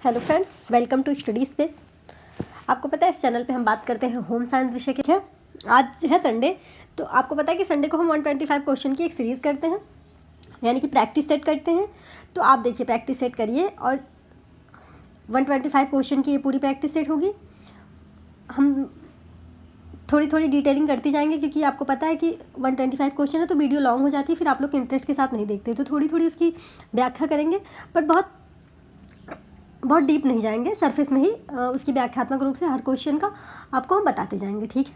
Hello friends, welcome to study space. आपको पता है इस चैनल पे हम बात करते हैं होम साइंस विषय के। क्या आज है संडे, तो आपको पता है कि संडे को हम 125 क्वेश्चन की एक सीरीज़ करते हैं, यानी कि प्रैक्टिस सेट करते हैं। तो आप देखिए, प्रैक्टिस सेट करिए और 125 क्वेश्चन की ये पूरी प्रैक्टिस सेट होगी। हम थोड़ी थोड़ी डिटेलिंग करती जाएंगे, क्योंकि आपको पता है कि 125 क्वेश्चन है तो वीडियो लॉन्ग हो जाती है, फिर आप लोग इंटरेस्ट के साथ नहीं देखते, तो थोड़ी थोड़ी उसकी व्याख्या करेंगे, बट बहुत डीप नहीं जाएंगे, सरफेस में ही उसकी व्याख्यात्मक रूप से हर क्वेश्चन का आपको हम बताते जाएंगे। ठीक है,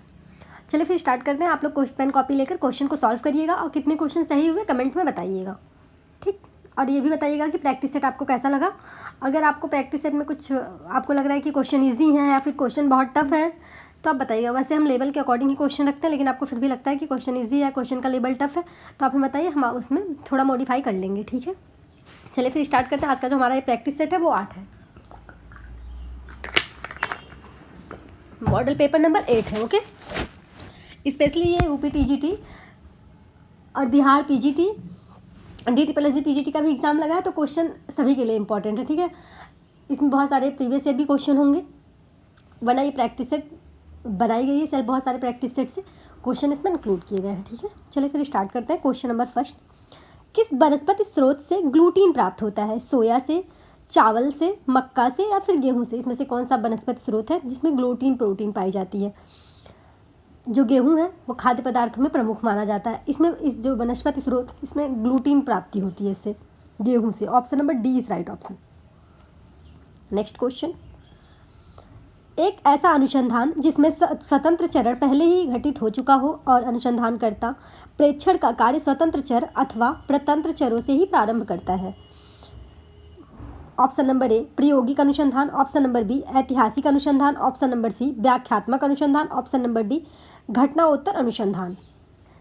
चलिए फिर स्टार्ट करते हैं। आप लोग पेन कॉपी लेकर क्वेश्चन को सॉल्व करिएगा और कितने क्वेश्चन सही हुए कमेंट में बताइएगा। ठीक, और ये भी बताइएगा कि प्रैक्टिस सेट आपको कैसा लगा। अगर आपको प्रैक्टिस सेट में कुछ आपको लग रहा है कि क्वेश्चन ईजी हैं या फिर क्वेश्चन बहुत टफ है, तो आप बताइएगा। वैसे हम लेवल के अकॉर्डिंग ही क्वेश्चन रखते हैं, लेकिन आपको फिर भी लगता है कि क्वेश्चन ईजी है, क्वेश्चन का लेवल टफ है, तो आप हमें बताइए, हम उसमें थोड़ा मॉडिफाई कर लेंगे। ठीक है, चलिए फिर स्टार्ट करते हैं। आज का जो हमारा ये प्रैक्टिस सेट है वो 8 है, मॉडल पेपर नंबर 8 है। ओके, स्पेशली ये यूपी टीजीटी और बिहार पीजीटी, DTPLSB पीजीटी का भी एग्ज़ाम लगा है, तो क्वेश्चन सभी के लिए इंपॉर्टेंट है। ठीक है, इसमें बहुत सारे प्रीवियस ईयर भी क्वेश्चन होंगे, वरना ये प्रैक्टिस सेट बनाई गई है सेल बहुत सारे प्रैक्टिस सेट से क्वेश्चन इसमें इंक्लूड किए गए हैं। ठीक है, चलिए फिर स्टार्ट करते हैं। क्वेश्चन नंबर फर्स्ट, किस वनस्पति स्रोत से ग्लूटीन प्राप्त होता है? सोया से, चावल से, मक्का से या फिर गेहूं से? इसमें से कौन सा वनस्पति स्रोत है जिसमें ग्लूटीन प्रोटीन पाई जाती है? जो गेहूं है वो खाद्य पदार्थों में प्रमुख माना जाता है। इसमें इस जो वनस्पति स्रोत, इसमें ग्लूटीन प्राप्ति होती है इससे, गेहूं से। Option number D is right option. Next question, एक ऐसा अनुसंधान जिसमें स्वतंत्र चरण पहले ही घटित हो चुका हो और अनुसंधानकर्ता प्रेक्षण का कार्य स्वतंत्र चर अथवा प्रतंत्र चरों से ही प्रारंभ करता है। ऑप्शन नंबर ए प्रायोगिक अनुसंधान, ऑप्शन नंबर बी ऐतिहासिक अनुसंधान, ऑप्शन नंबर सी व्याख्यात्मक अनुसंधान, ऑप्शन नंबर डी घटनाओत्तर अनुसंधान।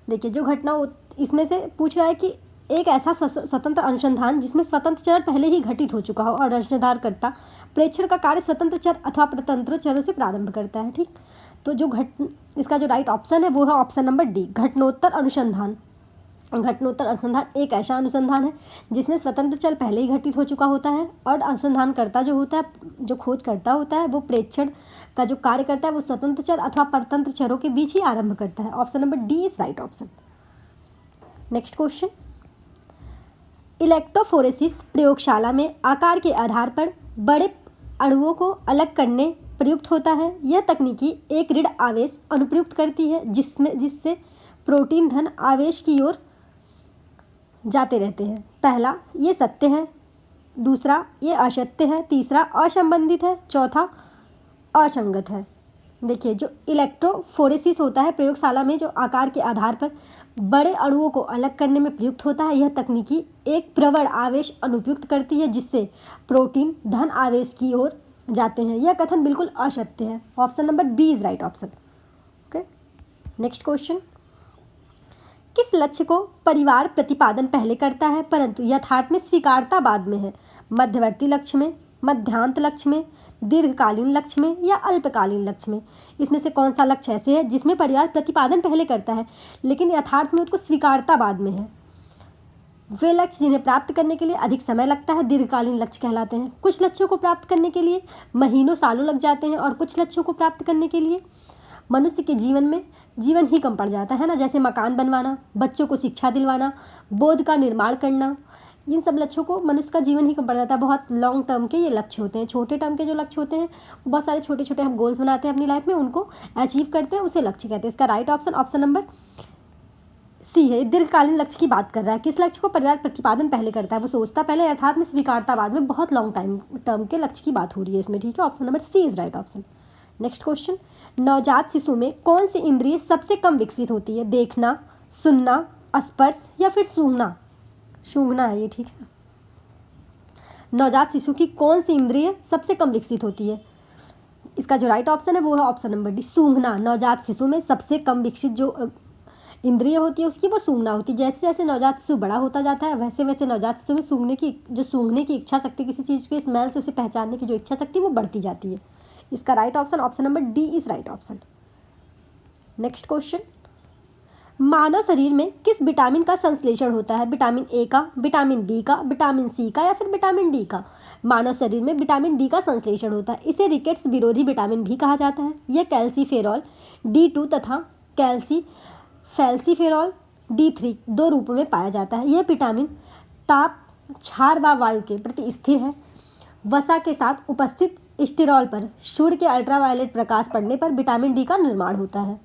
देखिए, जो इसमें से पूछ रहा है कि एक ऐसा स्वतंत्र अनुसंधान जिसमें स्वतंत्र चर पहले ही घटित हो चुका हो और अनुसंधानकर्ता प्रेक्षण का कार्य स्वतंत्र चर अथवा प्रतंत्र चरों से प्रारंभ करता है। ठीक, तो इसका जो राइट ऑप्शन है वो है ऑप्शन नंबर डी घटनोत्तर अनुसंधान। घटनोत्तर अनुसंधान एक ऐसा अनुसंधान है जिसमें स्वतंत्र चर पहले ही घटित हो चुका होता है और अनुसंधानकर्ता जो होता है, जो खोजकर्ता होता है, वो प्रेक्षण का जो कार्य करता है वो स्वतंत्र चर अथवा परतंत्र चरों के बीच ही आरंभ करता है। Option number D is right option. Next question, electrophoresis प्रयोगशाला में आकार के आधार पर बड़े अणुओं को अलग करने प्रयुक्त होता है। यह तकनीकी एक ऋण आवेश अनुप्रयुक्त करती है जिससे प्रोटीन धन आवेश की ओर जाते रहते हैं। पहला, ये सत्य है, दूसरा ये असत्य है, तीसरा असंबंधित है, चौथा असंगत है। देखिए, जो इलेक्ट्रोफोरेसिस होता है प्रयोगशाला में जो आकार के आधार पर बड़े अणुओं को अलग करने में प्रयुक्त होता है, यह तकनीकी एक प्रवण आवेश अनुप्रयुक्त करती है जिससे प्रोटीन धन आवेश की ओर जाते हैं। यह कथन बिल्कुल असत्य है। Option number B is right option. Okay, next question, किस लक्ष्य को परिवार प्रतिपादन पहले करता है परंतु यथार्थ में स्वीकारता बाद में है? मध्यवर्ती लक्ष्य में, मध्यांत लक्ष्य में, दीर्घकालीन लक्ष्य में या अल्पकालीन लक्ष्य में? इसमें से कौन सा लक्ष्य ऐसे है जिसमें परिवार प्रतिपादन पहले करता है लेकिन यथार्थ में उसको स्वीकारता बाद में है? वे लक्ष्य जिन्हें प्राप्त करने के लिए अधिक समय लगता है दीर्घकालीन लक्ष्य कहलाते हैं। कुछ लक्ष्यों को प्राप्त करने के लिए महीनों सालों लग जाते हैं और कुछ लक्ष्यों को प्राप्त करने के लिए मनुष्य के जीवन ही कम पड़ जाता है ना, जैसे मकान बनवाना, बच्चों को शिक्षा दिलवाना, बोध का निर्माण करना। इन सब लक्ष्यों को मनुष्य का जीवन ही कम पड़ जाता है। बहुत लॉन्ग टर्म के ये लक्ष्य होते हैं। छोटे टर्म के जो लक्ष्य होते हैं, बहुत सारे छोटे छोटे हम गोल्स बनाते हैं अपनी लाइफ में, उनको अचीव करते हैं, उसे लक्ष्य कहते हैं। इसका right option option number C है। दीर्घकालीन लक्ष्य की बात कर रहा है। किस लक्ष्य को परिवार प्रतिपादन पहले करता है? वो सोचता पहले, अर्थात में स्वीकारता बाद में। बहुत लॉन्ग टर्म के लक्ष्य की बात हो रही है इसमें। ठीक है, option number C is right option. Next question, नवजात शिशु में कौन सी इंद्रिय सबसे कम विकसित होती है? देखना, सुनना, स्पर्श या फिर सूंघना? सूंघना है ये। ठीक है, नवजात शिशु की कौन सी इंद्रिय सबसे कम विकसित होती है? इसका जो राइट ऑप्शन है वो है ऑप्शन नंबर डी सूंघना। नवजात शिशु में सबसे कम विकसित जो इंद्रिय होती है उसकी वो सूंघना होती है। जैसे जैसे नवजात शिशु बड़ा होता जाता है वैसे वैसे नवजात शिशु में सूंघने की इच्छा शक्ति, किसी चीज़ के स्मेल से उसे पहचानने की जो इच्छा शक्ति वो बढ़ती जाती है। इसका right option option number D is right option. Next question, मानव शरीर में किस विटामिन का संश्लेषण होता है? विटामिन ए का, विटामिन बी का, विटामिन सी का या फिर विटामिन डी का? मानव शरीर में विटामिन डी का संश्लेषण होता है। इसे रिकेट्स विरोधी विटामिन भी कहा जाता है। यह कैल्सीफेरॉल D2 तथा फैल्सीफेरॉल D3 दो रूपों में पाया जाता है। यह विटामिन ताप, क्षार व वायु के प्रति स्थिर है। वसा के साथ उपस्थित स्टेरॉल पर सूर्य के अल्ट्रावायलेट प्रकाश पड़ने पर विटामिन डी का निर्माण होता है।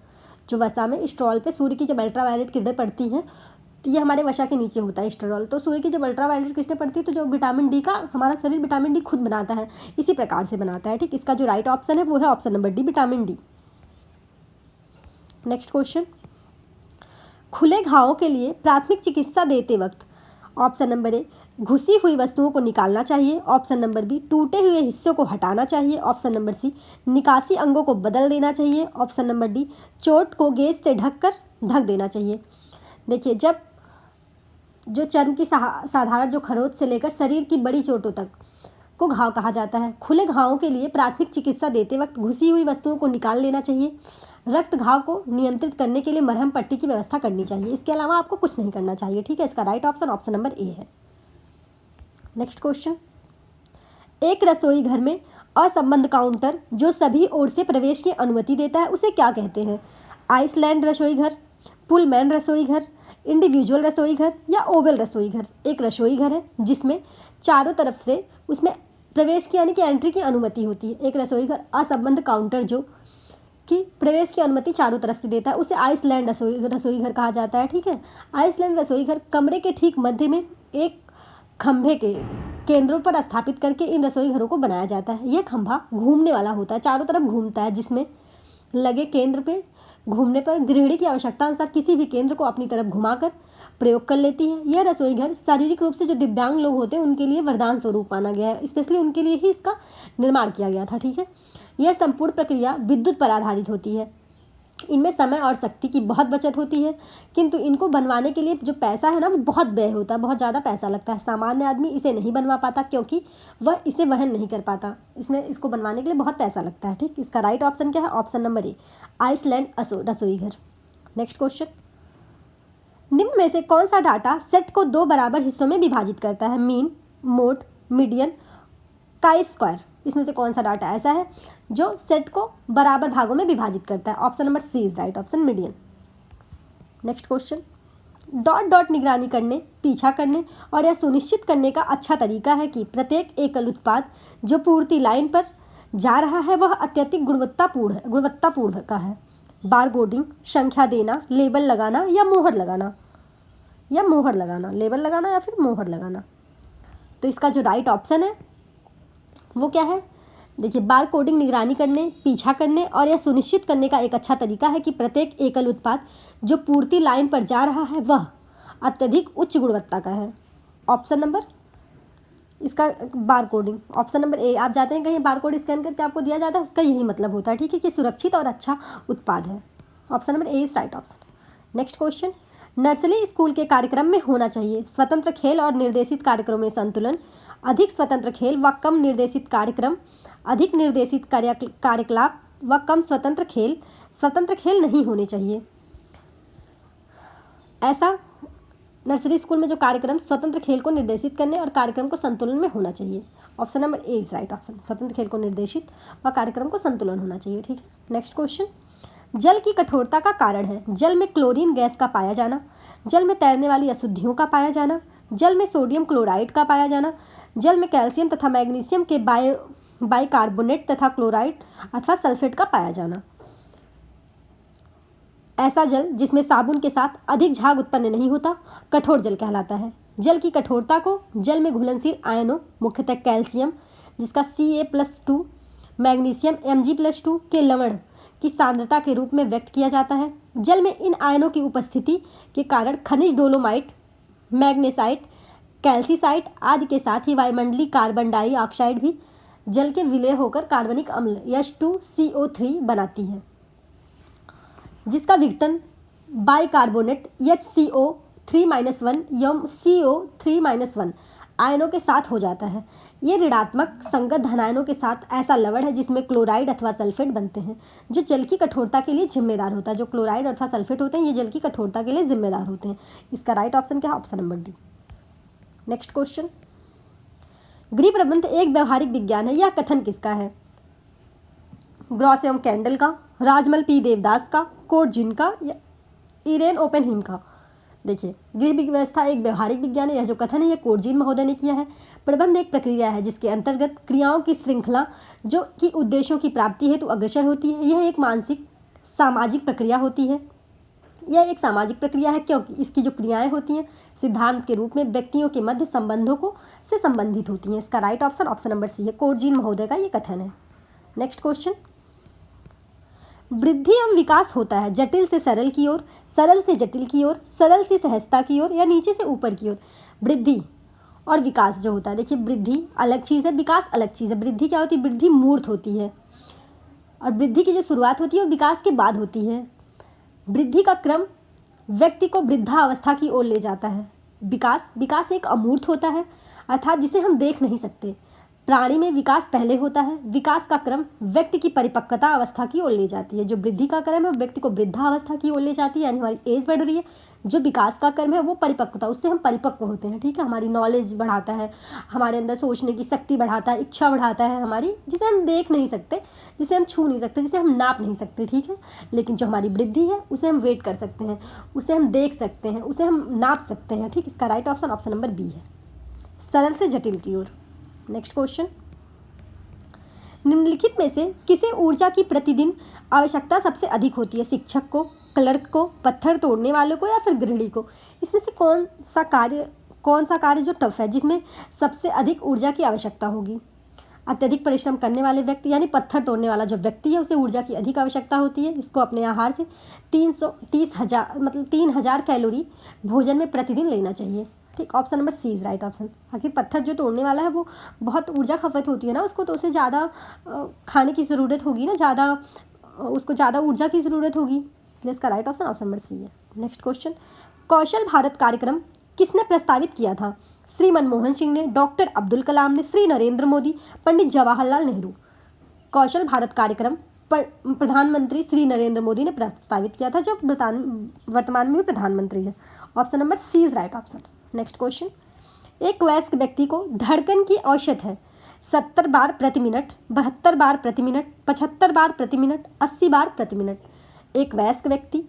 जो वसा में स्टेरॉल पे सूर्य की जब अल्ट्रावायलेट किरणें पड़ती हैं तो ये हमारे वसा के नीचे होता है स्टेरॉल, तो सूर्य की जब अल्ट्रावायलेट किरणें पड़ती है तो जो विटामिन डी का हमारा शरीर विटामिन डी खुद बनाता है, इसी प्रकार से बनाता है। ठीक, इसका जो राइट ऑप्शन है वो है option number D, vitamin D. Next question, खुले घावों के लिए प्राथमिक चिकित्सा देते वक्त ऑप्शन नंबर ए घुसी हुई वस्तुओं को निकालना चाहिए, ऑप्शन नंबर बी टूटे हुए हिस्सों को हटाना चाहिए, ऑप्शन नंबर सी निकासी अंगों को बदल देना चाहिए, ऑप्शन नंबर डी चोट को गेज से ढक देना चाहिए। देखिए, जब जो चर्म की साधारण जो खरोंच से लेकर शरीर की बड़ी चोटों तक को घाव कहा जाता है। खुले घावों के लिए प्राथमिक चिकित्सा देते वक्त घुसी हुई वस्तुओं को निकाल लेना चाहिए। रक्त घाव को नियंत्रित करने के लिए मरहम पट्टी की व्यवस्था करनी चाहिए। इसके अलावा आपको कुछ नहीं करना चाहिए। ठीक है, इसका right option option number A है। नेक्स्ट क्वेश्चन, एक रसोई घर में असंबद्ध काउंटर जो सभी ओर से प्रवेश की अनुमति देता है उसे क्या कहते हैं? आइसलैंड रसोई घर, पुलमैन रसोई घर, इंडिविजुअल रसोई घर या ओवल रसोई घर? एक रसोई घर है जिसमें चारों तरफ से उसमें प्रवेश की यानी कि एंट्री की अनुमति होती है। एक रसोई घर असंबद्ध काउंटर जो कि प्रवेश की अनुमति चारों तरफ से देता है उसे आइसलैंड रसोई घर कहा जाता है। ठीक है, आइसलैंड रसोई घर कमरे के ठीक मध्य में एक खंभे के केंद्रों पर स्थापित करके इन रसोई घरों को बनाया जाता है। यह खंभा घूमने वाला होता है, चारों तरफ घूमता है, जिसमें लगे केंद्र पे घूमने पर गृहिणी की आवश्यकता अनुसार किसी भी केंद्र को अपनी तरफ घुमाकर प्रयोग कर लेती है। यह रसोई घर शारीरिक रूप से जो दिव्यांग लोग होते हैं उनके लिए वरदान स्वरूप माना गया है, स्पेशली उनके लिए ही इसका निर्माण किया गया था। ठीक है, यह संपूर्ण प्रक्रिया विद्युत पर आधारित होती है। इनमें समय और शक्ति की बहुत बचत होती है, किंतु इनको बनवाने के लिए जो पैसा है ना वो बहुत व्यय होता है, बहुत ज़्यादा पैसा लगता है। सामान्य आदमी इसे नहीं बनवा पाता क्योंकि वह इसे वहन नहीं कर पाता, इसको बनवाने के लिए बहुत पैसा लगता है। ठीक, इसका राइट ऑप्शन क्या है? ऑप्शन नंबर ए, आइसलैंड रसोई घर। नेक्स्ट क्वेश्चन, निम्न में से कौन सा डाटा सेट को दो बराबर हिस्सों में विभाजित करता है? Mean, mode, median, chi square? इसमें से कौन सा डाटा ऐसा है जो सेट को बराबर भागों में विभाजित करता है? Option number C is right option, median. Next question, dot dot निगरानी करने, पीछा करने और यह सुनिश्चित करने का अच्छा तरीका है कि प्रत्येक एकल उत्पाद जो पूर्ति लाइन पर जा रहा है वह अत्यधिक गुणवत्तापूर्ण का है। बार कोडिंग, संख्या देना, लेबल लगाना या मोहर लगाना लेबल लगाना या फिर मोहर लगाना? तो इसका जो राइट ऑप्शन है वो क्या है? देखिए, बार कोडिंग निगरानी करने, पीछा करने और यह सुनिश्चित करने का एक अच्छा तरीका है कि प्रत्येक एकल उत्पाद जो पूर्ति लाइन पर जा रहा है वह अत्यधिक उच्च गुणवत्ता का है। ऑप्शन नंबर इसका बार कोडिंग, ऑप्शन नंबर ए। आप जाते हैं कहीं बार कोड स्कैन करके आपको दिया जाता है, उसका यही मतलब होता है। ठीक है, कि सुरक्षित और अच्छा उत्पाद है। Option number A is right option. Next question, nursery school के कार्यक्रम में होना चाहिए स्वतंत्र खेल और निर्देशित कार्यक्रमों में संतुलन, अधिक स्वतंत्र खेल व कम निर्देशित कार्यक्रम, अधिक निर्देशित कार्यकलाप व कम स्वतंत्र खेल नहीं होने चाहिए। ऐसा नर्सरी स्कूल में जो कार्यक्रम स्वतंत्र खेल को निर्देशित करने और कार्यक्रम को संतुलन में होना चाहिए। Option number A is right option, स्वतंत्र खेल को निर्देशित व कार्यक्रम को संतुलन होना चाहिए। ठीक है, नेक्स्ट क्वेश्चन, जल की कठोरता का कारण है जल में क्लोरीन गैस का पाया जाना, जल में तैरने वाली अशुद्धियों का पाया जाना, जल में सोडियम क्लोराइड का पाया जाना, जल में कैल्शियम तथा मैग्नीशियम के बाइकार्बोनेट तथा क्लोराइड अथवा सल्फेट का पाया जाना। ऐसा जल जिसमें साबुन के साथ अधिक झाग उत्पन्न नहीं होता कठोर जल कहलाता है। जल की कठोरता को जल में घुलनशील आयनों, मुख्यतः कैल्शियम जिसका Ca+2, मैग्नीशियम Mg+2 के लवण की सांद्रता के रूप में व्यक्त किया जाता है। जल में इन आयनों की उपस्थिति के कारण खनिज डोलोमाइट, मैग्नेसाइट, कैल्सीसाइट आदि के साथ ही वायुमंडलीय कार्बन डाइऑक्साइड भी जल के विलय होकर कार्बनिक अम्ल H2CO3 बनाती है, जिसका विघटन बाइकार्बोनेट HCO3-1 या CO3-1 आयनों के साथ हो जाता है। ये ऋणात्मक संगत धनायनों के साथ ऐसा लवण है जिसमें क्लोराइड अथवा सल्फेट बनते हैं, जो जल की कठोरता के लिए जिम्मेदार होता है। जो क्लोराइड अथवा सल्फेट होते हैं ये जल की कठोरता के लिए जिम्मेदार होते हैं। इसका राइट ऑप्शन क्या है? Option number D. Next question, गृह प्रबंध एक व्यवहारिक विज्ञान है, यह कथन किसका है? ग्रॉस एवं कैंडल का, राजमल पी देवदास का, कोर्जिन का या इरेन ओपेनहीम का? देखिए, गृह व्यवस्था एक व्यवहारिक विज्ञान है, यह जो कथन है यह कोर्जिन महोदय ने किया है। प्रबंध एक प्रक्रिया है जिसके अंतर्गत क्रियाओं की श्रृंखला जो कि उद्देश्यों की प्राप्ति हेतु अग्रसर होती है। यह एक मानसिक सामाजिक प्रक्रिया होती है। यह एक सामाजिक प्रक्रिया है क्योंकि इसकी जो क्रियाएं होती हैं सिद्धांत के रूप में व्यक्तियों के मध्य संबंधों को से संबंधित होती हैं। इसका right option option number C है, कोर्जिन महोदय का ये कथन है। नेक्स्ट क्वेश्चन, वृद्धि एवं विकास होता है जटिल से सरल की ओर, सरल से जटिल की ओर, सरल से सहजता की ओर या नीचे से ऊपर की ओर? वृद्धि और विकास जो होता है, देखिए वृद्धि अलग चीज़ है, विकास अलग चीज़ है। वृद्धि क्या होती है? वृद्धि मूर्त होती है और वृद्धि की जो शुरुआत होती है वो विकास के बाद होती है। वृद्धि का क्रम व्यक्ति को वृद्धावस्था की ओर ले जाता है। विकास एक अमूर्त होता है अर्थात जिसे हम देख नहीं सकते। प्राणी में विकास पहले होता है। विकास का क्रम व्यक्ति की परिपक्वता अवस्था की ओर ले जाती है। जो वृद्धि का क्रम है वो व्यक्ति को वृद्धावस्था की ओर ले जाती है, यानी हमारी एज बढ़ रही है। जो विकास का क्रम है वो परिपक्वता, उससे हम परिपक्व होते हैं, ठीक है। हमारी नॉलेज बढ़ाता है, हमारे अंदर सोचने की शक्ति बढ़ाता है, इच्छा बढ़ाता है हमारी, जिसे हम देख नहीं सकते, जिसे हम छू नहीं सकते, जिसे हम नाप नहीं सकते, ठीक है। लेकिन जो हमारी वृद्धि है उसे हम वेट कर सकते हैं, उसे हम देख सकते हैं, उसे हम नाप सकते हैं, ठीक। इसका right option option number B है, सरल से जटिल की ओर। नेक्स्ट क्वेश्चन, निम्नलिखित में से किसे ऊर्जा की प्रतिदिन आवश्यकता सबसे अधिक होती है? शिक्षक को, क्लर्क को, पत्थर तोड़ने वाले को या फिर गृहिणी को? इसमें से कौन सा कार्य जो टफ है, जिसमें सबसे अधिक ऊर्जा की आवश्यकता होगी? अत्यधिक परिश्रम करने वाले व्यक्ति यानी पत्थर तोड़ने वाला जो व्यक्ति है उसे ऊर्जा की अधिक आवश्यकता होती है। इसको अपने आहार से 3,000 कैलोरी भोजन में प्रतिदिन लेना चाहिए, ठीक। Option number C is right option. आखिर पत्थर जो तोड़ने वाला है वो बहुत ऊर्जा खपत होती है ना उसको, तो उसे ज़्यादा खाने की ज़रूरत होगी ना, उसको ज़्यादा ऊर्जा की ज़रूरत होगी, इसलिए इसका right option option number C है। नेक्स्ट क्वेश्चन, कौशल भारत कार्यक्रम किसने प्रस्तावित किया था? श्री मनमोहन सिंह ने, डॉक्टर अब्दुल कलाम ने, श्री नरेंद्र मोदी, पंडित जवाहरलाल नेहरू? कौशल भारत कार्यक्रम प्रधानमंत्री श्री नरेंद्र मोदी ने प्रस्तावित किया था, जो वर्तमान में भी प्रधानमंत्री है। Option number C is right option. Next question, एक वयस्क व्यक्ति को धड़कन की औसत है 70 बार प्रति मिनट, 72 बार प्रति मिनट, 75 बार प्रति मिनट, 80 बार प्रति मिनट। एक वयस्क व्यक्ति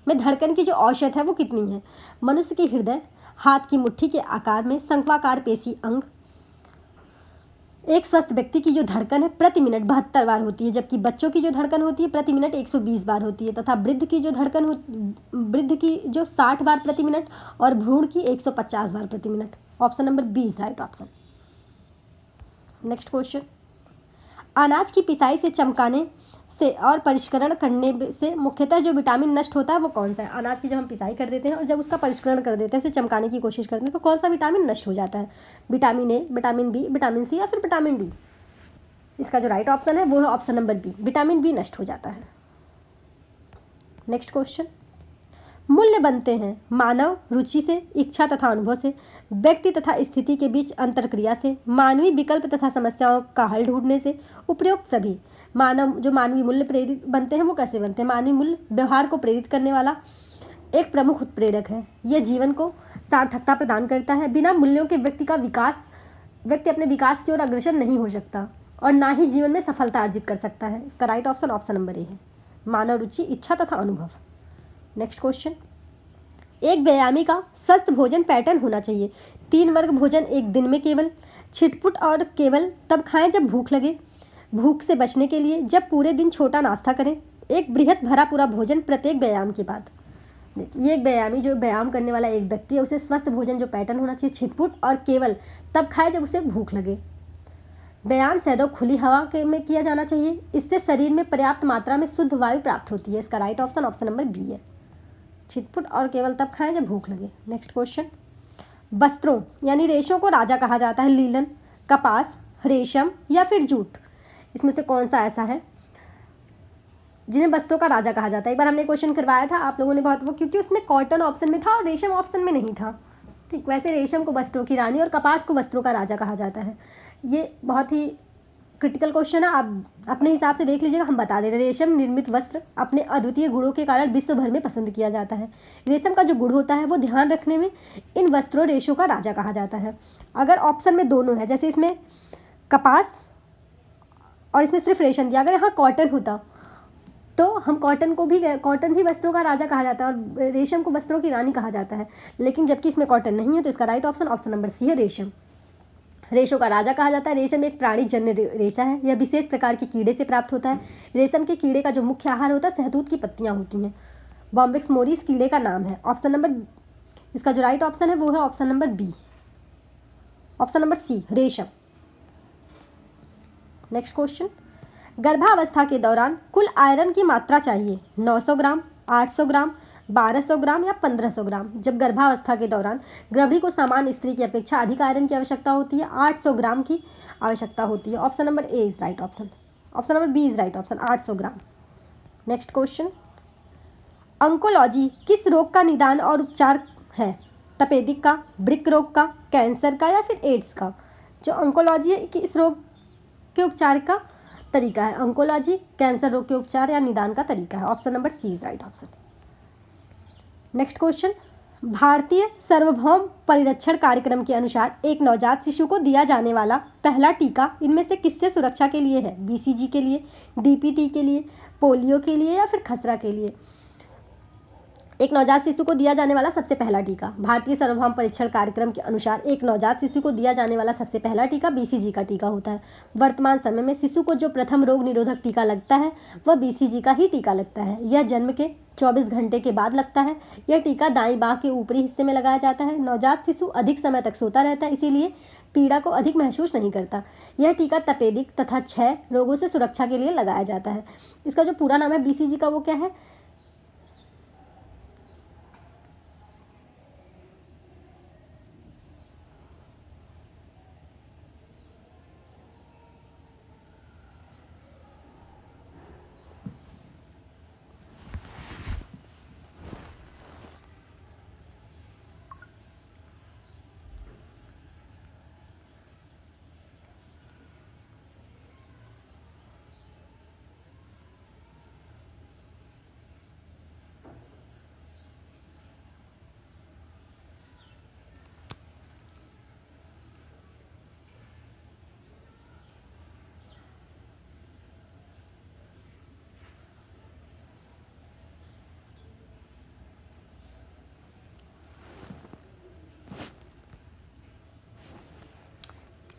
में धड़कन की जो औसत है वो कितनी है? मनुष्य की हृदय हाथ की मुट्ठी के आकार में शंक्वाकार पेशी अंग। एक स्वस्थ व्यक्ति की जो धड़कन है प्रति मिनट 72 बार होती है, जबकि बच्चों की जो धड़कन होती है प्रति मिनट 120 बार होती है, तथा वृद्ध की जो 60 बार प्रति मिनट और भ्रूण की 150 बार प्रति minute. Option number B is right option. Next question, अनाज की पिसाई से चमकाने से और परिष्करण करने से मुख्यतः जो विटामिन नष्ट होता है वो कौन सा है? अनाज की जब हम पिसाई कर देते हैं और जब उसका परिष्करण कर देते हैं, उसे चमकाने की कोशिश करते हैं, तो कौन सा विटामिन नष्ट हो जाता है? Vitamin A, vitamin B, vitamin C या फिर विटामिन डी? इसका जो राइट ऑप्शन है वो है option number B, vitamin B नष्ट हो जाता है। नेक्स्ट क्वेश्चन, मूल्य बनते हैं मानव रुचि से, इच्छा तथा अनुभव से, व्यक्ति तथा स्थिति के बीच अंतरक्रिया से, मानवीय विकल्प तथा समस्याओं का हल ढूंढने से। उपयुक्त सभी मानवीय मूल्य प्रेरित बनते हैं वो कैसे बनते हैं? मानवीय मूल्य व्यवहार को प्रेरित करने वाला एक प्रमुख उत्प्रेरक है। यह जीवन को सार्थकता प्रदान करता है। बिना मूल्यों के व्यक्ति अपने विकास की ओर अग्रसर नहीं हो सकता और ना ही जीवन में सफलता अर्जित कर सकता है। इसका right option option number A है, मानव रुचि, इच्छा तथा अनुभव। नेक्स्ट क्वेश्चन, एक व्यायामी का स्वस्थ भोजन पैटर्न होना चाहिए। 3 वर्ग भोजन एक दिन में केवल, छिटपुट और केवल तब खाएं जब भूख लगे, भूख से बचने के लिए जब पूरे दिन छोटा नाश्ता करें, एक बृहत भरा पूरा भोजन प्रत्येक व्यायाम के बाद। ये एक व्यायामी जो व्यायाम करने वाला एक व्यक्ति है उसे स्वस्थ भोजन जो पैटर्न होना चाहिए छिटपुट और केवल तब खाए जब उसे भूख लगे। व्यायाम सदैव खुली हवा में किया जाना चाहिए, इससे शरीर में पर्याप्त मात्रा में शुद्ध वायु प्राप्त होती है। इसका right option option number B है, छिटपुट और केवल तब खाएं जब भूख लगे। नेक्स्ट क्वेश्चन, वस्त्रों यानी रेशों को राजा कहा जाता है। लीलन, कपास, रेशम या फिर जूट? इसमें से कौन सा ऐसा है जिन्हें वस्त्रों का राजा कहा जाता है? एक बार हमने क्वेश्चन करवाया था आप लोगों ने बहुत, वो क्योंकि उसमें कॉटन ऑप्शन में था और रेशम ऑप्शन में नहीं था, ठीक, वैसे रेशम को वस्त्रों की रानी और कपास को वस्त्रों का राजा कहा जाता है। ये बहुत ही क्रिटिकल क्वेश्चन है, आप अपने हिसाब से देख लीजिएगा, हम बता दे रहे हैं। रेशम निर्मित वस्त्र अपने अद्वितीय गुणों के कारण विश्व भर में पसंद किया जाता है। रेशम का जो गुण होता है वो ध्यान रखने में इन वस्त्रों रेशों का राजा कहा जाता है। अगर ऑप्शन में दोनों है, जैसे इसमें कपास और इसमें सिर्फ रेशम दिया, अगर यहाँ कॉटन होता तो हम कॉटन भी वस्त्रों का राजा कहा जाता है और रेशम को वस्त्रों की रानी कहा जाता है। लेकिन जबकि इसमें कॉटन नहीं है तो इसका right option option number C है, रेशम। रेशों का राजा कहा जाता है। रेशम एक प्राणी जन्य रेशा है। यह विशेष प्रकार के कीड़े से प्राप्त होता है। रेशम के कीड़े का जो मुख्य आहार होता है शहतूत की पत्तियां होती हैं। बॉम्बिक्स मोरिस कीड़े का नाम है। ऑप्शन नंबर, इसका जो राइट ऑप्शन है वो है option number B, option number C, रेशम। नेक्स्ट क्वेश्चन, गर्भावस्था के दौरान कुल आयरन की मात्रा चाहिए 900 ग्राम, 800 ग्राम, 1200 ग्राम या 1500 ग्राम। जब गर्भावस्था के दौरान गर्भी को सामान्य स्त्री की अपेक्षा अधिक आयरन की आवश्यकता होती है, 800 ग्राम की आवश्यकता होती है। Option number A is right option, option number B is right option, 800 gram. Next question, oncology किस रोग का निदान और उपचार है? तपेदिक का, वृक्क रोग का, कैंसर का या फिर एड्स का? जो ऑन्कोलॉजी है कि इस रोग के उपचार का तरीका है। ऑन्कोलॉजी कैंसर रोग के उपचार या निदान का तरीका है। Option number C is right option. Next question, भारतीय सार्वभौम परिरक्षण कार्यक्रम के अनुसार एक नवजात शिशु को दिया जाने वाला पहला टीका इनमें से किससे सुरक्षा के लिए है? बीसीजी के लिए, डीपीटी के लिए, पोलियो के लिए या फिर खसरा के लिए? एक नवजात शिशु को दिया जाने वाला सबसे पहला टीका, भारतीय सार्वभौम परीक्षण कार्यक्रम के अनुसार एक नवजात शिशु को दिया जाने वाला सबसे पहला टीका बीसीजी का टीका होता है। वर्तमान समय में शिशु को जो प्रथम रोग निरोधक टीका लगता है वह बीसीजी का ही टीका लगता है। यह जन्म के 24 घंटे के बाद लगता है। यह टीका दाईं बाह के ऊपरी हिस्से में लगाया जाता है। नवजात शिशु अधिक समय तक सोता रहता है, इसीलिए पीड़ा को अधिक महसूस नहीं करता। यह टीका तपेदिक तथा क्षय रोगों से सुरक्षा के लिए लगाया जाता है। इसका जो पूरा नाम है बीसीजी का वो क्या है?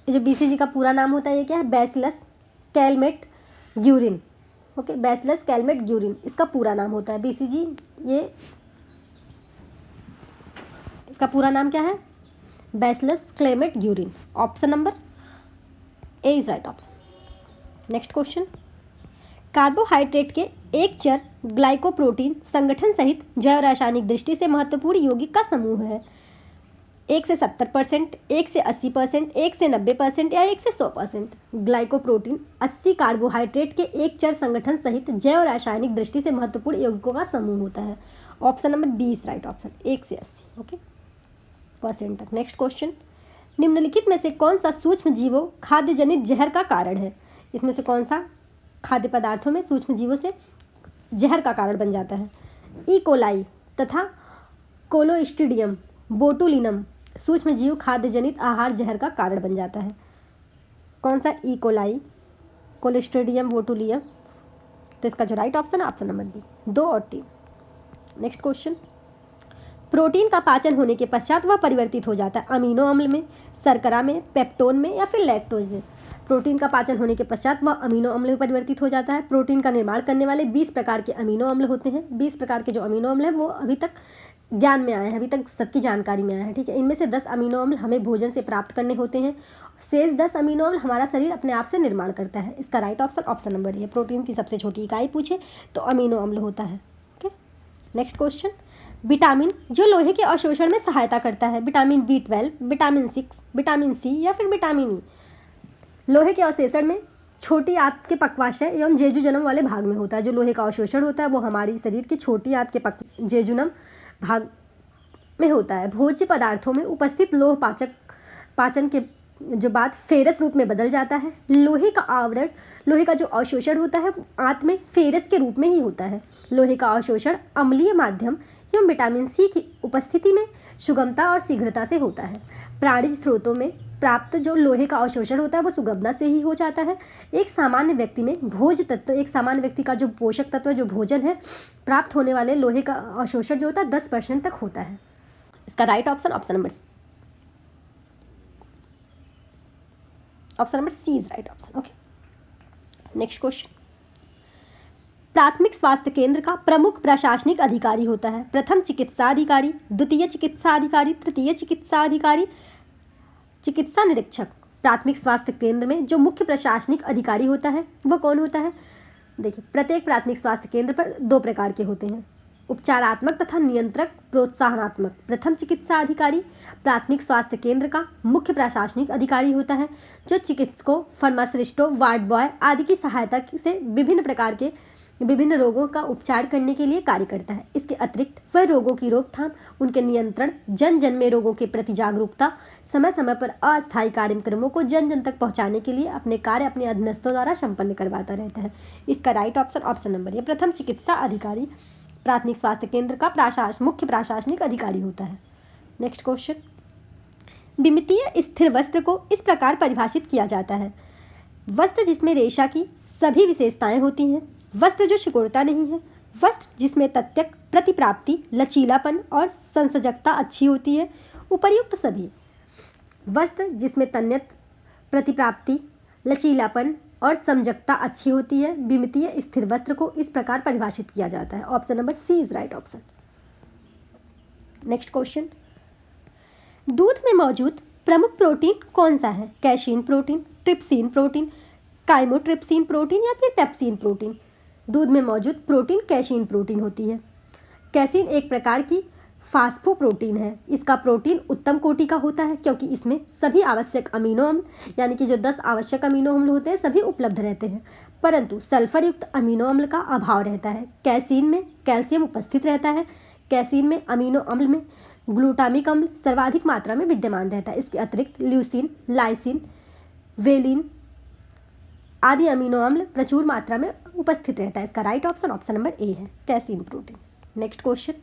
जो बीसीजी का पूरा नाम होता है ये क्या है? Bacillus Calmette Guérin. Okay, bacillus Calmette Guérin इसका पूरा नाम होता है बीसीजी। ये इसका पूरा नाम क्या है? Bacillus Clement Guérin. Option number A is right option. Next question, carbohydrate के एक चर ग्लाइकोप्रोटीन संगठन सहित जैव रासायनिक दृष्टि से महत्वपूर्ण यौगिक का समूह है। 1 से 70%, 1 से 80%, 1 से 90% या 1 से 100%। ग्लाइकोप्रोटीन 80 कार्बोहाइड्रेट के एक चर संगठन सहित जैव रासायनिक दृष्टि से महत्वपूर्ण यौगिकों का समूह होता है। Option number B is right option, 1 से 80 ओके % तक। नेक्स्ट क्वेश्चन, निम्नलिखित में से कौन सा सूक्ष्म जीवों खाद्य जनित जहर का कारण है? इसमें से कौन सा खाद्य पदार्थों में सूक्ष्म जीवों से जहर का कारण बन जाता है? ई कोलाई तथा कोलोस्ट्रिडियम बोटुलिनम सूक्ष्म जीव खाद्य जनित आहार जहर का कारण बन जाता है। कौन सा? E coli, Clostridium botulinum. तो इसका जो राइट ऑप्शन है ऑप्शन नंबर बी, 2 और 3। नेक्स्ट क्वेश्चन, प्रोटीन का पाचन होने के पश्चात वह परिवर्तित हो जाता है अमीनो अम्ल में, शर्करा में, पेप्टोन में या फिर लैक्टोज में। प्रोटीन का पाचन होने के पश्चात वह अमीनो अम्ल में परिवर्तित हो जाता है। प्रोटीन का निर्माण करने वाले 20 प्रकार के अमीनो अम्ल होते हैं। 20 प्रकार के जो अमीनो अम्ल हैं वो अभी तक ज्ञान में आए हैं, अभी तक सबकी जानकारी में आया है, ठीक है। इनमें से 10 अमीनो अम्ल हमें भोजन से प्राप्त करने होते हैं, शेष 10 अमीनो अम्ल हमारा शरीर अपने आप से निर्माण करता है। इसका right option option number A है। प्रोटीन की सबसे छोटी इकाई पूछे तो अमीनो अम्ल होता है। ओके, नेक्स्ट क्वेश्चन, विटामिन जो लोहे के अवशोषण में सहायता करता है, vitamin B12, vitamin 6, vitamin C या फिर विटामिन ई। लोहे के अवशोषण में छोटी आंत के पक्वाशय एवं जेजुजनम वाले भाग में होता है। जो लोहे का अवशोषण होता है वो हमारी शरीर की छोटी आंत के जेजुनम भाग में होता है। भोज्य पदार्थों में उपस्थित लोह पाचन के जो बाद फेरस रूप में बदल जाता है। लोहे का आवरण, लोहे का जो अवशोषण होता है वो आंत में फेरस के रूप में ही होता है। लोहे का अवशोषण अम्लीय माध्यम एवं विटामिन सी की उपस्थिति में सुगमता और शीघ्रता से होता है। प्राणिज स्रोतों में प्राप्त जो लोहे का अवशोषण होता है वो सुगमता से ही हो जाता है। एक सामान्य व्यक्ति में भोज्य तत्व, एक सामान्य व्यक्ति का जो पोषक तत्व जो भोजन है, प्राप्त होने वाले लोहे का अवशोषण जो होता है 10% तक होता है। इसका right option option number C is right option. Okay, next question. प्राथमिक स्वास्थ्य केंद्र का प्रमुख प्रशासनिक अधिकारी होता है। प्रथम चिकित्सा अधिकारी, द्वितीय चिकित्सा अधिकारी, तृतीय चिकित्सा अधिकारी, चिकित्सा निरीक्षक। प्राथमिक स्वास्थ्य केंद्र में जो मुख्य प्रशासनिक अधिकारी होता है वह कौन होता है? देखिए, प्रत्येक प्राथमिक स्वास्थ्य केंद्र पर 2 प्रकार के होते हैं, उपचारात्मक तथा नियंत्रक प्रोत्साहनात्मक। प्रथम चिकित्सा अधिकारी प्राथमिक स्वास्थ्य केंद्र का मुख्य प्रशासनिक अधिकारी होता है, जो चिकित्सकों, फार्मासिस्टों, वार्ड बॉय आदि की सहायता से विभिन्न रोगों का उपचार करने के लिए कार्य करता है। इसके अतिरिक्त वह रोगों की रोकथाम, उनके नियंत्रण, जन जन में रोगों के प्रति जागरूकता, समय समय पर अस्थायी कार्यक्रमों को जन जन तक पहुंचाने के लिए अपने कार्य अपने अधीनस्थों द्वारा संपन्न करवाता रहता है। इसका राइट ऑप्शन ऑप्शन नंबर ये प्रथम चिकित्सा अधिकारी प्राथमिक स्वास्थ्य केंद्र का मुख्य प्रशासनिक अधिकारी होता है। Next question. विमितीय स्थिर वस्त्र को इस प्रकार परिभाषित किया जाता है। वस्त्र जिसमें रेशा की सभी विशेषताएं होती हैं, वस्त्र जो सिकुड़ता नहीं है, वस्त्र जिसमें तत्यक, प्रतिप्राप्ति, लचीलापन और संसजकता अच्छी होती है। उपर्युक्त सभी वस्त्र जिसमें तन्यत, प्रतिप्राप्ति, लचीलापन और समजकता अच्छी होती है, विमितीय स्थिर वस्त्र को इस प्रकार परिभाषित किया जाता है। Option number C is right option. Next question. दूध में मौजूद प्रमुख प्रोटीन कौन सा है? Casein protein, trypsin protein, chymotrypsin protein या फिर पेप्सिन प्रोटीन? दूध में मौजूद प्रोटीन कैसीन प्रोटीन होती है। कैसीन एक प्रकार की फास्फोप्रोटीन है। इसका प्रोटीन उत्तम कोटि का होता है क्योंकि इसमें सभी आवश्यक अमीनो अम्ल, यानी कि जो 10 आवश्यक अमीनो अम्ल होते हैं सभी उपलब्ध रहते हैं, परंतु सल्फर युक्त अमीनो अम्ल का अभाव रहता है। कैसीन में कैल्शियम उपस्थित रहता है। कैसीन में अमीनो अम्ल में ग्लूटामिक अम्ल सर्वाधिक मात्रा में विद्यमान रहता है। इसके अतिरिक्त ल्यूसीन, लाइसिन, वेलिन आदि अमीनो अम्ल प्रचुर मात्रा में उपस्थित रहता है। इसका right option option number A है, कैसीन प्रोटीन। Next question.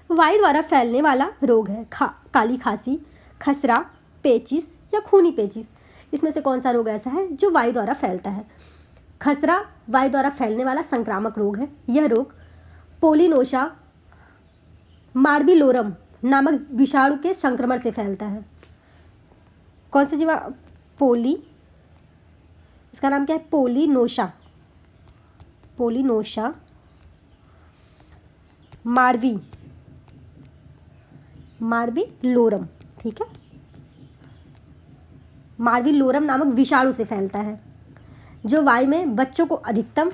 वायु द्वारा फैलने वाला रोग है। काली खांसी, खसरा, पेचिस या खूनी पेचिस। इसमें से कौन सा रोग ऐसा है जो वायु द्वारा फैलता है? खसरा वायु द्वारा फैलने वाला संक्रामक रोग है। यह रोग पोलिनोसा मार्बिलोरम नामक विषाणु के संक्रमण से फैलता है। कौन सी जीवा? इसका नाम क्या है? पोलिनोसा मार्बिलोरम, ठीक है, मार्बिलोरम नामक विषाणु से फैलता है, जो वायु में बच्चों को अधिकतम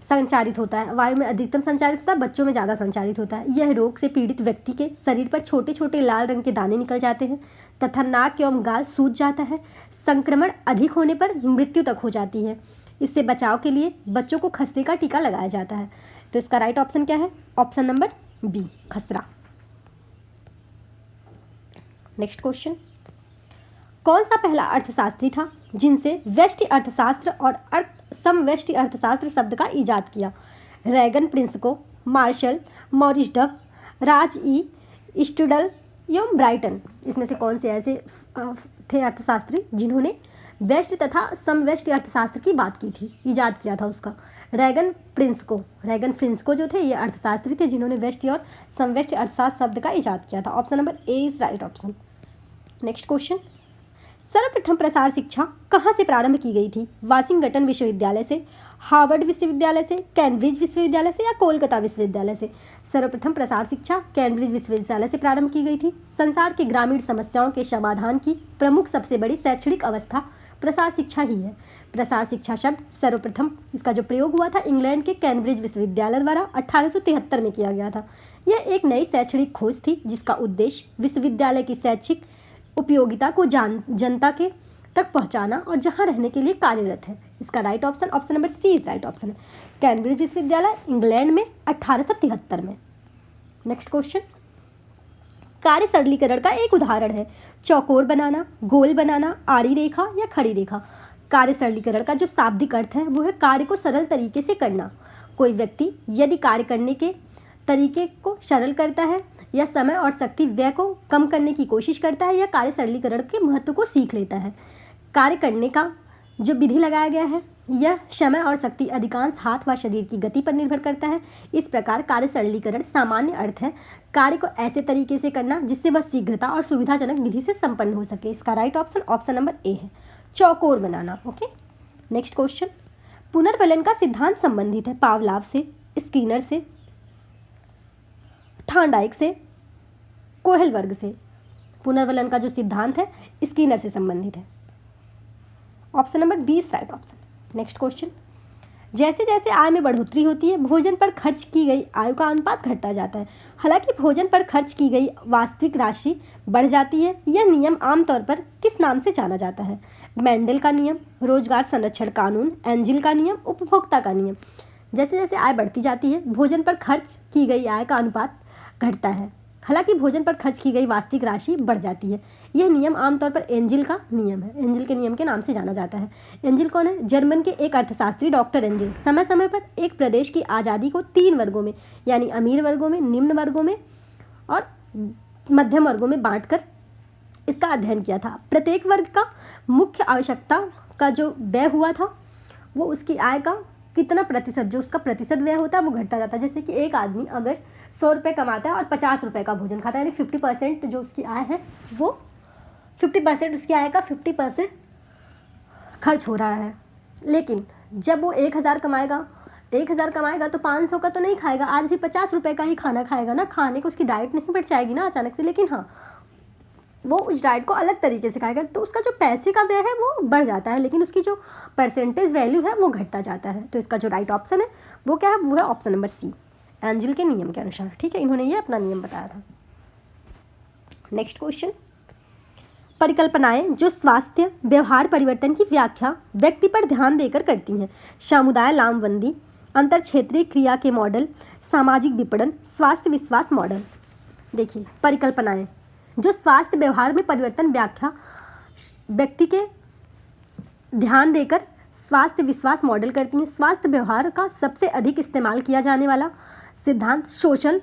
संचारित होता है। वायु में अधिकतम संचारित होता है, बच्चों में ज़्यादा संचारित होता है। यह रोग से पीड़ित व्यक्ति के शरीर पर छोटे छोटे लाल रंग के दाने निकल जाते हैं तथा नाक एवं गाल सूज जाता है। संक्रमण अधिक होने पर मृत्यु तक हो जाती है। इससे बचाव के लिए बच्चों को खसरे का टीका लगाया जाता है। तो इसका राइट ऑप्शन क्या है? ऑप्शन नंबर बी, खसरा। Next question. कौन सा पहला अर्थशास्त्री था जिनसे व्यष्टि अर्थशास्त्र और समव्यष्टि अर्थशास्त्र शब्द का इजाद किया? रैगन प्रिंसको, मार्शल, मॉरिस डक, राज ई स्टूडल एवं ब्राइटन। इसमें से कौन से ऐसे थे अर्थशास्त्री जिन्होंने व्यष्टि तथा समव्यष्टि अर्थशास्त्र की बात की थी, इजाद किया था उसका? रैगन प्रिंसको जो थे ये अर्थशास्त्री थे जिन्होंने व्यष्टि और समव्यष्टि अर्थशास्त्र शब्द का इजाद किया था। Option number A is right option. Next question. सर्वप्रथम प्रसार शिक्षा कहाँ से प्रारंभ की गई थी? वाशिंगटन विश्वविद्यालय से, हार्वर्ड विश्वविद्यालय से, कैम्ब्रिज विश्वविद्यालय से या कोलकाता विश्वविद्यालय से? सर्वप्रथम प्रसार शिक्षा कैम्ब्रिज विश्वविद्यालय से प्रारंभ की गई थी। संसार के ग्रामीण समस्याओं के समाधान की प्रमुख सबसे बड़ी शैक्षणिक अवस्था प्रसार शिक्षा ही है। प्रसार शिक्षा शब्द सर्वप्रथम इसका जो प्रयोग हुआ था इंग्लैंड के कैम्ब्रिज विश्वविद्यालय द्वारा 1873 में किया गया था। यह एक नई शैक्षणिक खोज थी जिसका उद्देश्य विश्वविद्यालय की शैक्षिक उपयोगिता को जनता के तक पहुंचाना और जहां रहने के लिए कार्यरत है। इसका right option option number C is right option है, कैम्ब्रिज विश्वविद्यालय इंग्लैंड में 1873 में। Next question. कार्य सरलीकरण का एक उदाहरण है चौकोर बनाना, गोल बनाना, आड़ी रेखा या खड़ी रेखा। कार्य सरलीकरण का जो शाब्दिक अर्थ है वो है कार्य को सरल तरीके से करना। कोई व्यक्ति यदि कार्य करने के तरीके को सरल करता है या समय और शक्ति व्यय को कम करने की कोशिश करता है या कार्य सरलीकरण के महत्व को सीख लेता है। कार्य करने का जो विधि लगाया गया है यह समय और शक्ति अधिकांश हाथ व शरीर की गति पर निर्भर करता है। इस प्रकार कार्य सरलीकरण सामान्य अर्थ है कार्य को ऐसे तरीके से करना जिससे वह शीघ्रता और सुविधाजनक विधि से संपन्न हो सके। इसका राइट ऑप्शन नंबर ए है, चौकोर बनाना। Okay, next question. पुनर्वलन का सिद्धांत संबंधित है पावलाव से, स्किनर से, थांडाइक से, कोहेलवर्ग से। पुनर्वलन का जो सिद्धांत है स्किनर से संबंधित है। Option number 20 right option. Next question. जैसे जैसे आय में बढ़ोतरी होती है भोजन पर खर्च की गई आय का अनुपात घटता जाता है। हालांकि भोजन पर खर्च की गई वास्तविक राशि बढ़ जाती है। यह नियम आमतौर पर किस नाम से जाना जाता है? मेंडल का नियम, रोजगार संरक्षण कानून, एंजिल का नियम, उपभोक्ता का नियम। जैसे जैसे आय बढ़ती जाती है भोजन पर खर्च की गई आय का अनुपात घटता है। हालांकि भोजन पर खर्च की गई वास्तविक राशि बढ़ जाती है। यह नियम आमतौर पर एंजिल का नियम है। एंजिल के नियम के नाम से जाना जाता है। एंजिल कौन है? जर्मन के एक अर्थशास्त्री डॉक्टर एंजिल समय समय पर एक प्रदेश की आज़ादी को 3 वर्गों में यानी अमीर वर्गों में, निम्न वर्गों में और मध्यम वर्गों में बांटकर इसका अध्ययन किया था। प्रत्येक वर्ग का मुख्य आवश्यकता का जो व्यय हुआ था वो उसकी आय का कितना प्रतिशत, जो उसका प्रतिशत व्यय होता है वो घटता जाता है। जैसे कि एक आदमी अगर 100 रुपये कमाता है और 50 रुपये का भोजन खाता है यानी 50% जो उसकी आय है वो 50% उसकी आय का 50% खर्च हो रहा है। लेकिन जब वो 1000 कमाएगा तो 500 का तो नहीं खाएगा, आज भी 50 रुपये का ही खाना खाएगा ना। खाने को उसकी डाइट नहीं बढ़ जाएगी ना अचानक से, लेकिन हाँ वो उस डाइट को अलग तरीके से खाएगा तो उसका जो पैसे का व्यय है वो बढ़ जाता है, लेकिन उसकी जो परसेंटेज वैल्यू है वो घटता जाता है। तो इसका जो राइट ऑप्शन है वो क्या है? वो है ऑप्शन नंबर सी, एंजिल के नियम के अनुसार। ठीक है, इन्होंने ये अपना नियम बताया था। Next question. परिकल्पनाएं जो स्वास्थ्य व्यवहार परिवर्तन की व्याख्या व्यक्ति पर ध्यान देकर करती हैं। समुदाय लामबंदी, अंतर क्षेत्रीय क्रिया के मॉडल, सामाजिक विपणन, स्वास्थ्य विश्वास मॉडल। देखिए, परिकल्पनाएं जो स्वास्थ्य व्यवहार में परिवर्तन व्याख्या व्यक्ति के ध्यान देकर स्वास्थ्य विश्वास मॉडल करती हैं। स्वास्थ्य व्यवहार का सबसे अधिक इस्तेमाल किया जाने वाला सिद्धांत social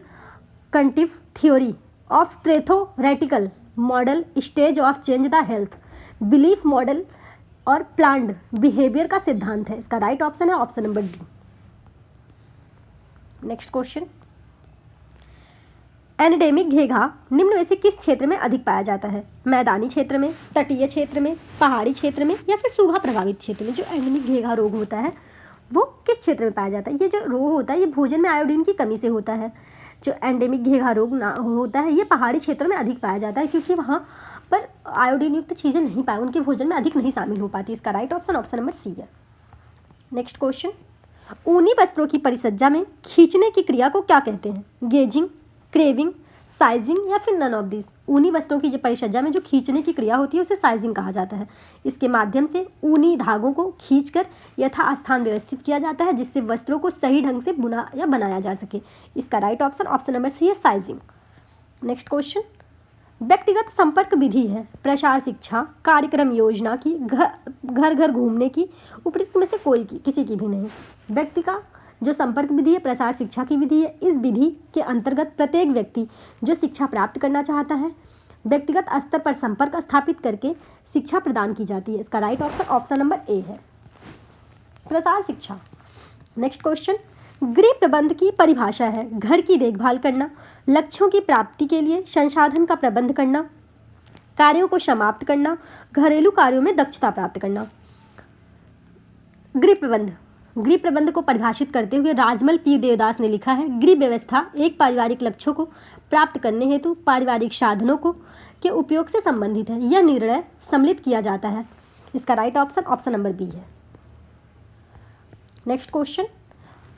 cognitive theory of transtheoretical model, stage of change the health, belief model और प्लान्ड बिहेवियर का सिद्धांत है। इसका राइट ऑप्शन है option number D. Next question. Endemic घेघा निम्न में से किस क्षेत्र में अधिक पाया जाता है? मैदानी क्षेत्र में, तटीय क्षेत्र में, पहाड़ी क्षेत्र में या फिर सूखा प्रभावित क्षेत्र में? जो एंडेमिक घेघा रोग होता है वो किस क्षेत्र में पाया जाता है? ये जो रोग होता है ये भोजन में आयोडीन की कमी से होता है। जो एंडेमिक घेघा रोग होता है ये पहाड़ी क्षेत्रों में अधिक पाया जाता है क्योंकि वहाँ पर आयोडीन युक्त चीज़ें नहीं पाए, उनके भोजन में अधिक नहीं शामिल हो पाती। इसका राइट ऑप्शन नंबर सी है। Next question. ऊनी वस्त्रों की परिसज्जा में खींचने की क्रिया को क्या कहते हैं? गेजिंग, क्रेविंग, साइजिंग या फिर नन ऑफ दिस? ऊनी वस्त्रों की जो परिसज्जा में जो खींचने की क्रिया होती है उसे साइजिंग कहा जाता है। इसके माध्यम से ऊनी धागों को खींचकर यथास्थान व्यवस्थित किया जाता है जिससे वस्त्रों को सही ढंग से बुना या बनाया जा सके। इसका राइट ऑप्शन नंबर सी है, साइजिंग। Next question. व्यक्तिगत संपर्क विधि है प्रसार शिक्षा, कार्यक्रम योजना की, घर घर घूमने की, उपयुक्त में से कोई की, किसी की भी नहीं। व्यक्ति का जो संपर्क विधि है प्रसार शिक्षा की विधि है। इस विधि के अंतर्गत प्रत्येक व्यक्ति जो शिक्षा प्राप्त करना चाहता है व्यक्तिगत स्तर पर संपर्क स्थापित करके शिक्षा प्रदान की जाती है। इसका राइट ऑप्शन नंबर ए है, प्रसार शिक्षा। Next question. गृह प्रबंध की परिभाषा है घर की देखभाल करना, लक्ष्यों की प्राप्ति के लिए संसाधन का प्रबंध करना, कार्यों को समाप्त करना, घरेलू कार्यों में दक्षता प्राप्त करना। गृह प्रबंध को परिभाषित करते हुए राजमल पी देवदास ने लिखा है, गृह व्यवस्था एक पारिवारिक लक्ष्यों को प्राप्त करने हेतु पारिवारिक साधनों को के उपयोग से संबंधित है। यह निर्णय सम्मिलित किया जाता है। इसका राइट ऑप्शन नंबर बी है। Next question.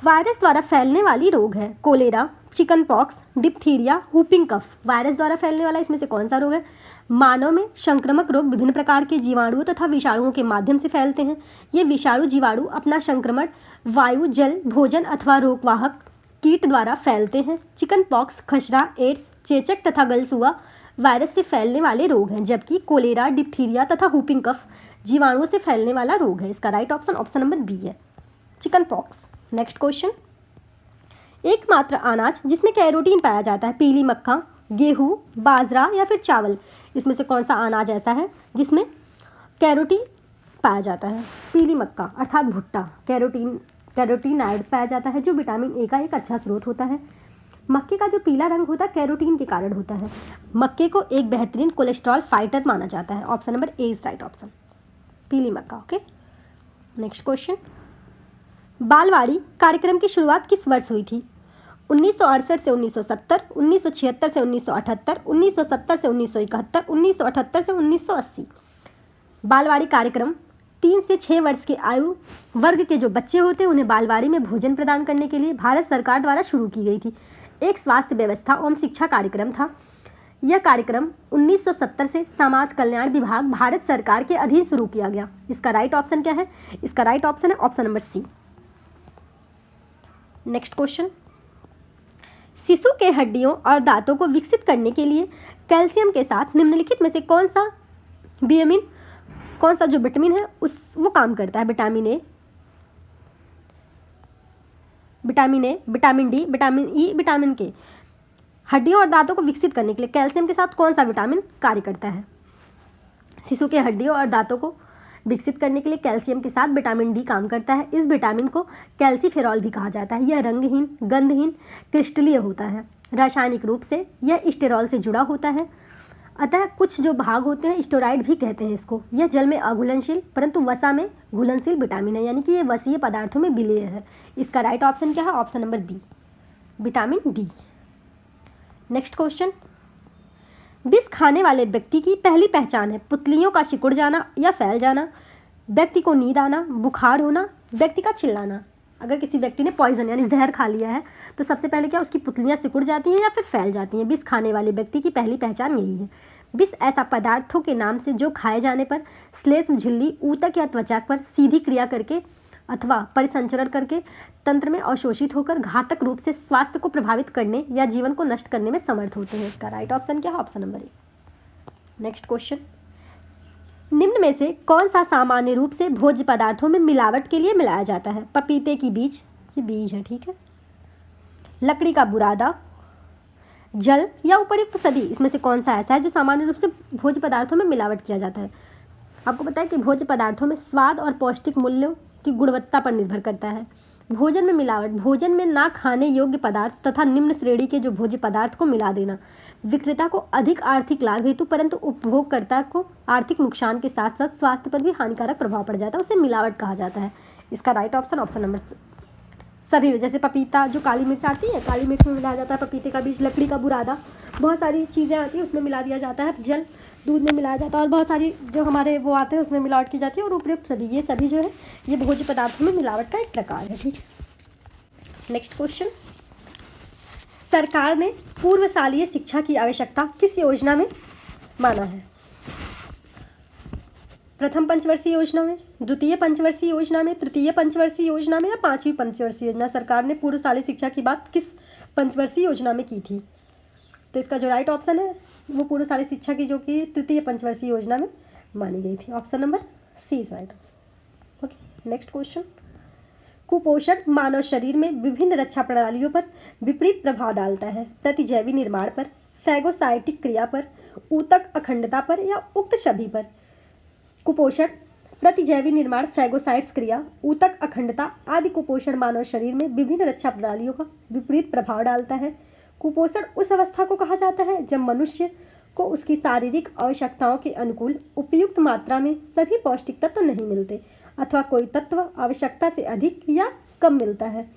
वायरस द्वारा फैलने वाली रोग है cholera, chicken pox, diphtheria, whooping cough. Virus द्वारा फैलने वाला इसमें से कौन सा रोग है? मानव में संक्रामक रोग विभिन्न प्रकार के जीवाणुओं तथा विषाणुओं के माध्यम से फैलते हैं। ये विषाणु जीवाणु अपना संक्रमण वायु, जल, भोजन अथवा रोगवाहक कीट द्वारा फैलते हैं। चिकन पॉक्स, खसरा, एड्स चेचक तथा गलसुआ वायरस से फैलने वाले रोग हैं, जबकि कोलेरा, डिप्थीरिया तथा हुपिंग कफ जीवाणुओं से फैलने वाला रोग है। इसका right option option number B है, चिकन पॉक्स। नेक्स्ट क्वेश्चन, एकमात्र अनाज जिसमें कैरोटीन पाया जाता है, पीली मक्का, गेहूँ, बाजरा या फिर चावल, इसमें से कौन सा अनाज ऐसा है जिसमें कैरोटीन पाया जाता है? पीली मक्का अर्थात भुट्टा, कैरोटीनॉइड्स पाया जाता है जो विटामिन ए का एक अच्छा स्रोत होता है। मक्के का जो पीला रंग होता है कैरोटीन के कारण होता है। मक्के को एक बेहतरीन कोलेस्ट्रॉल फाइटर माना जाता है। Option number A is right option, पीली मक्का। ओके, नेक्स्ट क्वेश्चन, बालवाड़ी कार्यक्रम की शुरुआत किस वर्ष हुई थी? 1968 से 1970, 1976 से 1978, 1970 से 1971, 1978 से 1980। बालवाड़ी कार्यक्रम 3 से 6 वर्ष के आयु वर्ग के जो बच्चे होते हैं उन्हें बालवाड़ी में भोजन प्रदान करने के लिए भारत सरकार द्वारा शुरू की गई थी। एक स्वास्थ्य व्यवस्था एवं शिक्षा कार्यक्रम था। यह कार्यक्रम 1970 से समाज कल्याण विभाग भारत सरकार के अधीन शुरू किया गया। इसका राइट ऑप्शन क्या है? इसका राइट ऑप्शन है option number C. Next question, शिशु के हड्डियों और दांतों को विकसित करने के लिए कैल्शियम के साथ निम्नलिखित में से कौन सा जो विटामिन है वो काम करता है? Vitamin A, vitamin D, vitamin E, vitamin के। हड्डियों और दांतों को विकसित करने के लिए कैल्शियम के साथ कौन सा विटामिन कार्य करता है? शिशु के हड्डियों और दांतों को विकसित करने के लिए कैल्शियम के साथ विटामिन डी काम करता है। इस विटामिन को कैल्सीफेरॉल भी कहा जाता है। यह रंगहीन, गंधहीन, क्रिस्टलीय होता है। रासायनिक रूप से यह स्टेरॉल से जुड़ा होता है। अतः कुछ जो भाग होते हैं स्टेरॉइड भी कहते हैं इसको। यह जल में अघुलनशील परंतु वसा में घुलनशील विटामिन है, यानी कि ये वसीय पदार्थों में विलेय है। इसका राइट ऑप्शन क्या है? Option number B, vitamin D. Next question, विष खाने वाले व्यक्ति की पहली पहचान है? पुतलियों का सिकुड़ जाना या फैल जाना, व्यक्ति को नींद आना, बुखार होना, व्यक्ति का चिल्लाना। अगर किसी व्यक्ति ने पॉइजन यानी जहर खा लिया है तो सबसे पहले क्या उसकी पुतलियाँ सिकुड़ जाती हैं या फिर फैल जाती हैं। विष खाने वाले व्यक्ति की पहली पहचान यही है। विष ऐसा पदार्थों के नाम से जो खाए जाने पर श्लेष्म झिल्ली, ऊतक या त्वचा पर सीधी क्रिया करके अथवा परिसंचरण करके तंत्र में अवशोषित होकर घातक रूप से स्वास्थ्य को प्रभावित करने या जीवन को नष्ट करने में समर्थ होते हैं। इसका राइट ऑप्शन क्या है? Option number A. Next question, निम्न में से कौन सा सामान्य रूप से भोज्य पदार्थों में मिलावट के लिए मिलाया जाता है? पपीते की बीज, ये बीज है, ठीक है, लकड़ी का बुरादा, जल या उपर्युक्त सभी। इसमें से कौन सा ऐसा है जो सामान्य रूप से भोज्य पदार्थों में मिलावट किया जाता है? आपको पता है कि भोज्य पदार्थों में स्वाद और पौष्टिक मूल्यों की गुणवत्ता पर निर्भर करता है। भोजन में मिलावट, भोजन में ना खाने योग्य पदार्थ तथा निम्न श्रेणी के जो भोज्य पदार्थ को मिला देना, विक्रेता को अधिक आर्थिक लाभ हेतु परंतु उपभोगकर्ता को आर्थिक नुकसान के साथ साथ स्वास्थ्य पर भी हानिकारक प्रभाव पड़ जाता है, उसे मिलावट कहा जाता है। इसका राइट ऑप्शन ऑप्शन नंबर सभी में, जैसे पपीता, जो काली मिर्च आती है, काली मिर्च में मिलाया जाता है पपीते का बीज, लकड़ी का बुरादा, बहुत सारी चीज़ें आती हैं उसमें मिला दिया जाता है, जल दूध में मिलाया जाता है और बहुत सारी जो हमारे वो आते हैं उसमें मिलावट की जाती है। और उपयुक्त सभी, ये सभी जो है ये भोज्य पदार्थों में मिलावट का एक प्रकार है, ठीक है। नेक्स्ट क्वेश्चन, सरकार ने पूर्वशालीय शिक्षा की आवश्यकता किस योजना में माना है? प्रथम पंचवर्षीय योजना में, द्वितीय पंचवर्षीय योजना में, तृतीय पंचवर्षीय योजना में या पांचवी पंचवर्षीय योजना? सरकार ने पूर्वशालीय शिक्षा की बात किस पंचवर्षीय योजना में की थी? तो इसका जो राइट ऑप्शन है वो पूर्वशालीय शिक्षा की जो कि तृतीय पंचवर्षीय योजना में मानी गई थी। Option number C is right option. Okay, next question, कुपोषण मानव शरीर में विभिन्न रक्षा प्रणालियों पर विपरीत प्रभाव डालता है। प्रतिजैवी निर्माण पर, फैगोसाइटिक क्रिया पर, ऊतक अखंडता पर या उक्त सभी पर? कुपोषण, प्रतिजैवी निर्माण, फैगोसाइट्स क्रिया, ऊतक अखंडता आदि कुपोषण मानव शरीर में विभिन्न रक्षा प्रणालियों का विपरीत प्रभाव डालता है। कुपोषण उस अवस्था को कहा जाता है जब मनुष्य को उसकी शारीरिक आवश्यकताओं के अनुकूल उपयुक्त मात्रा में सभी पौष्टिक तत्व नहीं मिलते अथवा कोई तत्व आवश्यकता से अधिक या कम मिलता है।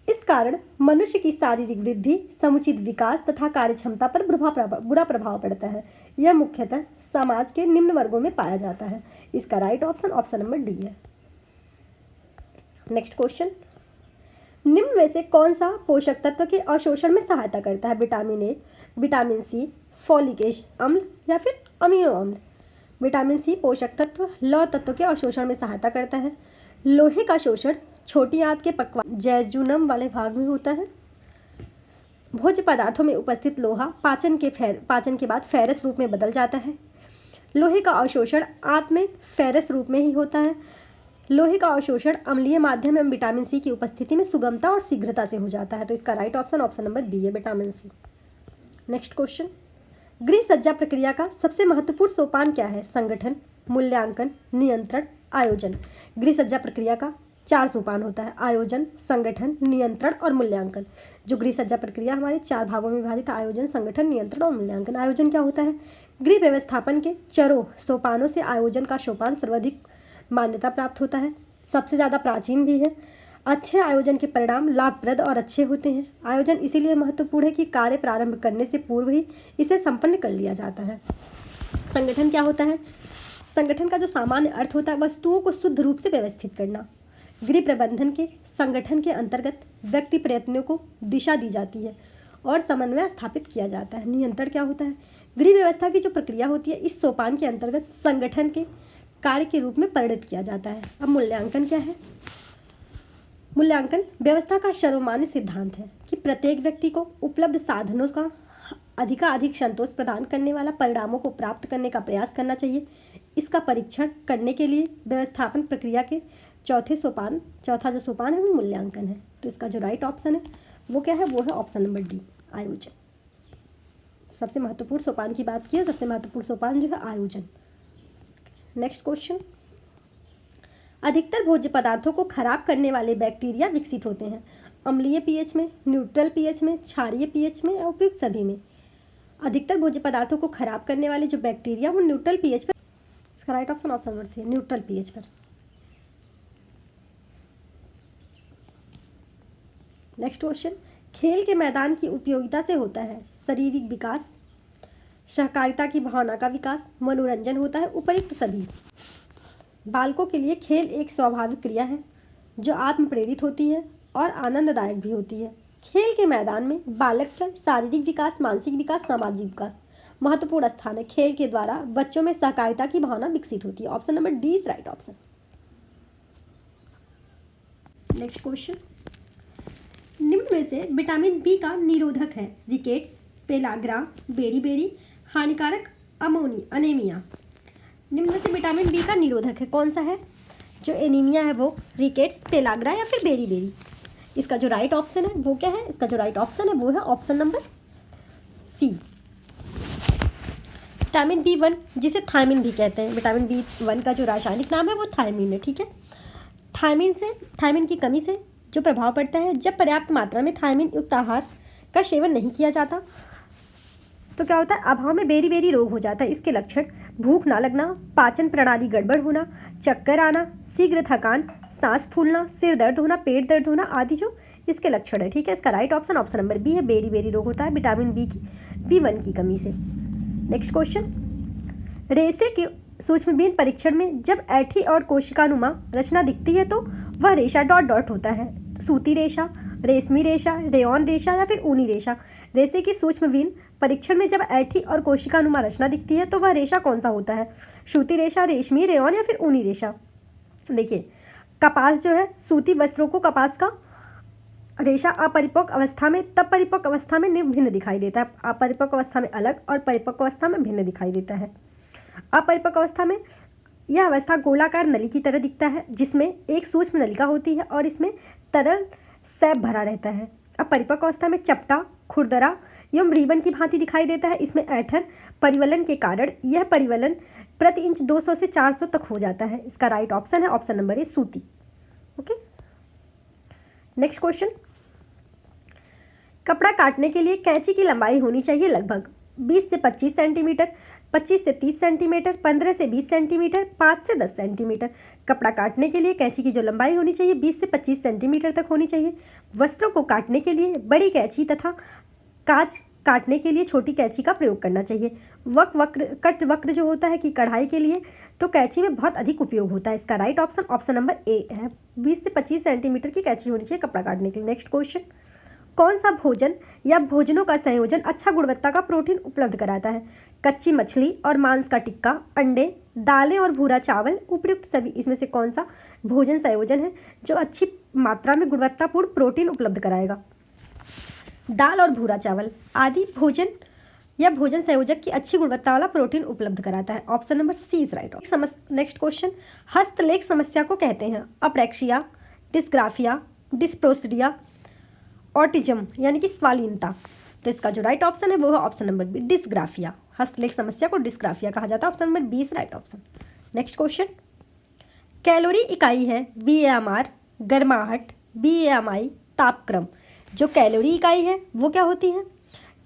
इस कारण मनुष्य की शारीरिक वृद्धि, समुचित विकास तथा कार्यक्षमता पर बुरा प्रभाव पड़ता है। यह मुख्यतः समाज के निम्न वर्गों में पाया जाता है। इसका right option option number D है। नेक्स्ट क्वेश्चन, निम्न में से कौन सा पोषक तत्व के अवशोषण में सहायता करता है? Vitamin A, vitamin C, folic अम्ल या फिर अमीनो अम्ल? विटामिन सी पोषक तत्व लौह तत्व के अवशोषण में सहायता करता है। लोहे का शोषण छोटी आंत के पक्वान जैजुनम वाले भाग में होता है। भोज्य पदार्थों में उपस्थित लोहा पाचन के बाद फेरस रूप में बदल जाता है। लोहे का अवशोषण आंत में फेरस रूप में ही होता है। लोहे का अवशोषण अम्लीय माध्यम एवं विटामिन सी की उपस्थिति में सुगमता और शीघ्रता से हो जाता है। तो इसका right option option number B है, विटामिन सी। नेक्स्ट क्वेश्चन, गृह सज्जा प्रक्रिया का सबसे महत्वपूर्ण सोपान क्या है? संगठन, मूल्यांकन, नियंत्रण, आयोजन। गृह सज्जा प्रक्रिया का 4 सोपान होता है, आयोजन, संगठन, नियंत्रण और मूल्यांकन। जो गृह सज्जा प्रक्रिया हमारे 4 भागों में विभाजित है, आयोजन, संगठन, नियंत्रण और मूल्यांकन। आयोजन क्या होता है? गृह व्यवस्थापन के चरों सोपानों से आयोजन का सोपान सर्वाधिक मान्यता प्राप्त होता है, सबसे ज़्यादा प्राचीन भी है। अच्छे आयोजन के परिणाम लाभप्रद और अच्छे होते हैं। आयोजन इसीलिए महत्वपूर्ण है कि कार्य प्रारंभ करने से पूर्व ही इसे संपन्न कर लिया जाता है। संगठन क्या होता है? संगठन का जो सामान्य अर्थ होता है, वस्तुओं को शुद्ध रूप से व्यवस्थित करना। गृह प्रबंधन के संगठन के अंतर्गत व्यक्ति प्रयत्नों को दिशा दी जाती है और समन्वय स्थापित किया जाता है। नियंत्रण क्या होता है? गृह व्यवस्था की जो प्रक्रिया होती है, इस सोपान के अंतर्गत संगठन के कार्य के रूप में परिणत किया जाता है। अब मूल्यांकन क्या है? मूल्यांकन व्यवस्था का सर्वमान्य सिद्धांत है कि प्रत्येक व्यक्ति को उपलब्ध साधनों का अधिकाधिक संतोष प्रदान करने वाला परिणामों को प्राप्त करने का प्रयास करना चाहिए। इसका परीक्षण करने के लिए व्यवस्थापन प्रक्रिया के चौथा जो सोपान है वो मूल्यांकन है। तो इसका जो राइट ऑप्शन है वो क्या है? वो है ऑप्शन नंबर डी, आयोजन। सबसे महत्वपूर्ण सोपान की बात की है, सबसे महत्वपूर्ण सोपान जो है आयोजन। नेक्स्ट क्वेश्चन, अधिकतर भोज्य पदार्थों को खराब करने वाले बैक्टीरिया विकसित होते हैं अम्लीय पीएच में, न्यूट्रल पीएच में, क्षारीय पीएच में या उपयुक्त सभी में। अधिकतर भोज्य पदार्थों को खराब करने वाले जो बैक्टीरिया वो न्यूट्रल पीएच पर, इसका right option option number C है, न्यूट्रल पीएच पर। नेक्स्ट क्वेश्चन, खेल के मैदान की उपयोगिता से होता है शारीरिक विकास, सहकारिता की भावना का विकास, मनोरंजन होता है उपयुक्त सभी। बालकों के लिए खेल एक स्वाभाविक क्रिया है जो आत्म प्रेरित होती है और आनंददायक भी होती है। खेल के मैदान में बालक का शारीरिक विकास, मानसिक विकास, सामाजिक विकास महत्वपूर्ण स्थान है। खेल के द्वारा बच्चों में सहकारिता की भावना विकसित होती है। Option number D is right option. Next question, निम्न में से विटामिन बी का निरोधक है? रिकेट्स, पेलाग्रा, बेरी, हानिकारक अनेमिया। निम्न में से विटामिन बी का निरोधक है कौन सा है? जो एनीमिया है वो रिकेट्स, पेलाग्रा या फिर बेरी। इसका जो राइट ऑप्शन है वो क्या है? इसका जो राइट ऑप्शन है वो है ऑप्शन नंबर सी, विटामिन B1, जिसे थायमिन भी कहते हैं। विटामिन B1 का जो रासायनिक नाम है वो थायमिन है, ठीक है। थायमिन की कमी से जो प्रभाव पड़ता है, जब पर्याप्त मात्रा में थायमिन युक्त आहार का सेवन नहीं किया जाता तो क्या होता है? अभाव में बेरी रोग हो जाता है। इसके लक्षण भूख ना लगना, पाचन प्रणाली गड़बड़ होना, चक्कर आना, शीघ्र थकान, सांस फूलना, सिर दर्द होना, पेट दर्द होना आदि जो इसके लक्षण है, ठीक है। इसका right option option number B है, बेरी रोग होता है विटामिन B1 की कमी से। नेक्स्ट क्वेश्चन, रेशे के सूक्ष्मबीन परीक्षण में जब ऐठी और कोशिकानुमा रचना दिखती है तो वह रेशा डॉट होता है। सूती रेशा, रेशमी रेशा, रेयॉन रेशा या फिर ऊनी रेशा। रेशे की सूक्ष्मबीन परीक्षण में जब ऐठी और कोशिकानुमा रचना दिखती है तो वह रेशा कौन सा होता है? सूती रेशा, रेशमी, रेयॉन या फिर ऊनी रेशा। देखिए, कपास जो है, सूती वस्त्रों को कपास का रेशा अपरिपक्व अवस्था में, तब परिपक्व अवस्था में भिन्न दिखाई देता है। अपरिपक्व अवस्था में अलग और परिपक्व अवस्था में भिन्न दिखाई देता है। अपरिपक्व अवस्था में यह अवस्था गोलाकार नली की तरह दिखता है जिसमें एक सूक्ष्म नलिका होती है और इसमें तरल सैप भरा रहता है। अब परिपक्व अवस्था में चपटा, खुरदरा एवं रिबन की भांति दिखाई देता है। इसमें ऐठन परिवलन के कारण यह परिवलन प्रति इंच 200 से 400 तक हो जाता है। इसका राइट ऑप्शन है ऑप्शन नंबर ए, सूती। ओके, नेक्स्ट क्वेश्चन, कपड़ा काटने के लिए कैंची की लंबाई होनी चाहिए लगभग 20 से 25 सेंटीमीटर, 25 से 30 सेंटीमीटर, 15 से 20 सेंटीमीटर, 5 से 10 सेंटीमीटर। कपड़ा काटने के लिए कैंची की जो लंबाई होनी चाहिए 20 से 25 सेंटीमीटर तक होनी चाहिए। वस्त्रों को काटने के लिए बड़ी कैंची तथा काज काटने के लिए छोटी कैंची का प्रयोग करना चाहिए। कट वक्र जो होता है कि कढ़ाई के लिए तो कैंची में बहुत अधिक उपयोग होता है। इसका right option option number A है, 20 से 25 सेंटीमीटर की कैंची होनी चाहिए कपड़ा काटने के लिए। नेक्स्ट क्वेश्चन, कौन सा भोजन या भोजनों का संयोजन अच्छा गुणवत्ता का प्रोटीन उपलब्ध कराता है? कच्ची मछली और मांस का टिक्का, अंडे, दालें और भूरा चावल, उपयुक्त सभी। इसमें से कौन सा भोजन संयोजन है जो अच्छी मात्रा में गुणवत्तापूर्ण प्रोटीन उपलब्ध कराएगा? दाल और भूरा चावल आदि भोजन या भोजन संयोजक की अच्छी गुणवत्ता वाला प्रोटीन उपलब्ध कराता है। Option number C is right. Next question, हस्तलेख समस्या को कहते हैं अप्रैक्सिया, डिस्ग्राफिया, डिस्प्रोसिडिया, ऑटिज्म यानी कि स्वालीनता। तो इसका जो राइट ऑप्शन है वो है ऑप्शन नंबर बी, डिस्ग्राफिया। हस्तलेख समस्या को डिस्ग्राफिया कहा जाता है। Option number B is right option. Next question, calorie इकाई है BAMR गर्माहट, BAMI तापक्रम। जो कैलोरी इकाई है वो क्या होती है?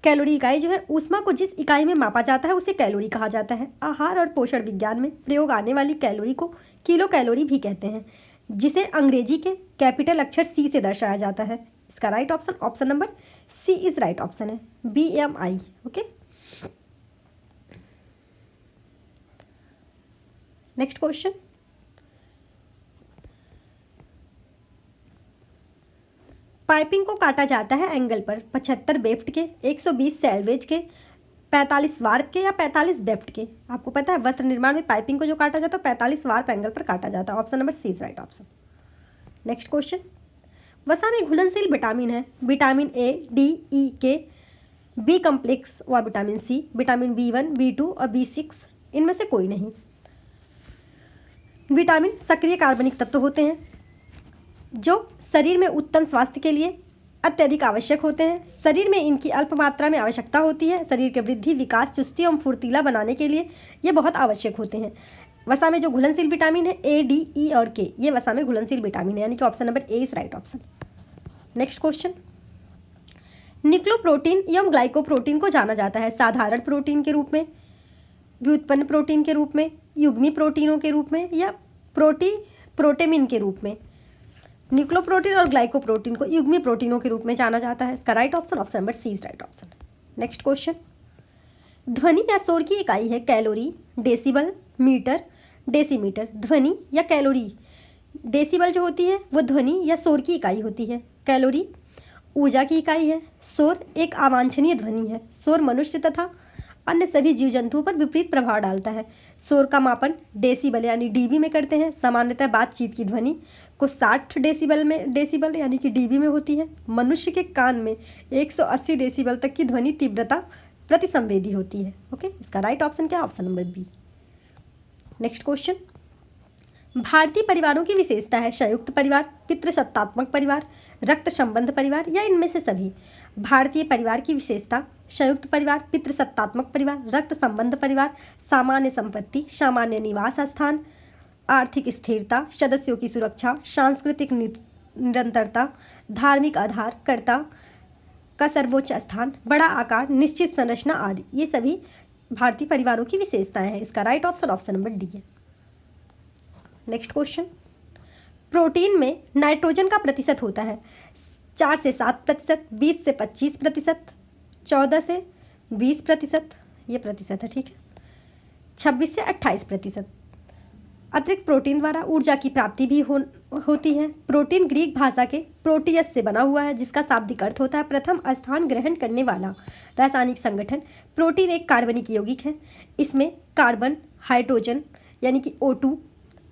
कैलोरी इकाई जो है ऊष्मा को जिस इकाई में मापा जाता है उसे कैलोरी कहा जाता है। आहार और पोषण विज्ञान में प्रयोग आने वाली कैलोरी को किलो कैलोरी भी कहते हैं, जिसे अंग्रेजी के कैपिटल अक्षर C से दर्शाया जाता है। इसका right option option number C is right option है, BMI। Okay, next question, piping को काटा जाता है एंगल पर 75 बेफ्ट के, 120 सैल्वेज के, 45 वार्प के या 45 बेफ्ट के। आपको पता है वस्त्र निर्माण में पाइपिंग को जो काटा जाता है 45 वार्प एंगल पर काटा जाता है। Option number C is right option. Next question, वसा में घुलनशील विटामिन है vitamin A, D, E, K, B complex व vitamin C, vitamin B1, B2 और B6 इनमें से कोई नहीं। विटामिन सक्रिय कार्बनिक तत्व होते हैं जो शरीर में उत्तम स्वास्थ्य के लिए अत्यधिक आवश्यक होते हैं। शरीर में इनकी अल्प मात्रा में आवश्यकता होती है। शरीर के वृद्धि, विकास, चुस्ती एवं फुर्तीला बनाने के लिए ये बहुत आवश्यक होते हैं। वसा में जो घुलनशील विटामिन है A, D, E और K, ये वसा में घुलनशील विटामिन है, यानी कि option number A is right option. Next question, nucleoprotein एवं ग्लाइकोप्रोटीन को जाना जाता है साधारण प्रोटीन के रूप में, व्युत्पन्न प्रोटीन के रूप में, युग्मी प्रोटीनों के रूप में या प्रोटेमिन के रूप में। न्यूक्लियोप्रोटीन और ग्लाइकोप्रोटीन को युग्मी प्रोटीनों के रूप में जाना जाता है। इसका right option option number C is right option. Next question, ध्वनि या शोर की इकाई है कैलोरी, डेसिबल, मीटर, डेसीमीटर। ध्वनि या कैलोरी, डेसिबल जो होती है वो ध्वनि या शोर की इकाई होती है। कैलोरी ऊर्जा की इकाई है। शोर एक अवांछनीय ध्वनि है। शोर मनुष्य तथा अन्य सभी जीव जंतुओं पर विपरीत प्रभाव डालता है। शोर का मापन डेसिबल यानी डीबी में करते हैं। सामान्यतः बातचीत की ध्वनि को 60 डेसिबल यानी कि डीबी में होती है। मनुष्य के कान में 180 डेसिबल तक की ध्वनि तीव्रता प्रतिसंवेदी होती है। ओके, इसका राइट ऑप्शन क्या है? Option number B. Next question, भारतीय परिवारों की विशेषता है संयुक्त परिवार, पितृसत्तात्मक परिवार, रक्त संबंध परिवार या इनमें से सभी। भारतीय परिवार की विशेषता संयुक्त परिवार, पितृसत्तात्मक परिवार, रक्त संबंध परिवार, सामान्य संपत्ति, सामान्य निवास स्थान, आर्थिक स्थिरता, सदस्यों की सुरक्षा, सांस्कृतिक निरंतरता, धार्मिक आधारकर्ता का सर्वोच्च स्थान, बड़ा आकार, निश्चित संरचना आदि, ये सभी भारतीय परिवारों की विशेषताएं हैं। इसका right option option number D है। नेक्स्ट क्वेश्चन, प्रोटीन में नाइट्रोजन का प्रतिशत होता है 4 से 7%, 20 से 25%, 14 से 20%, ये प्रतिशत है, ठीक है, 26 से 28%। अतिरिक्त प्रोटीन द्वारा ऊर्जा की प्राप्ति भी होती है। प्रोटीन ग्रीक भाषा के प्रोटियस से बना हुआ है, जिसका शाब्दिक अर्थ होता है प्रथम स्थान ग्रहण करने वाला रासायनिक संगठन। प्रोटीन एक कार्बनिक यौगिक है। इसमें कार्बन, हाइड्रोजन यानी कि O2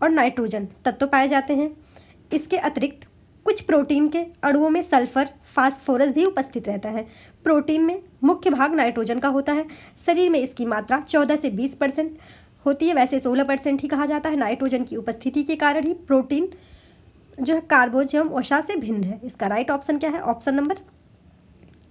और नाइट्रोजन तत्व पाए जाते हैं। इसके अतिरिक्त कुछ प्रोटीन के अणुओं में सल्फर, फास्फोरस भी उपस्थित रहता है। प्रोटीन में मुख्य भाग नाइट्रोजन का होता है। शरीर में इसकी मात्रा 14 से 20% होती है, वैसे 16% ही कहा जाता है। नाइट्रोजन की उपस्थिति के कारण ही प्रोटीन जो है कार्बोज एवं वसा से भिन्न है। इसका राइट ऑप्शन क्या है? ऑप्शन नंबर,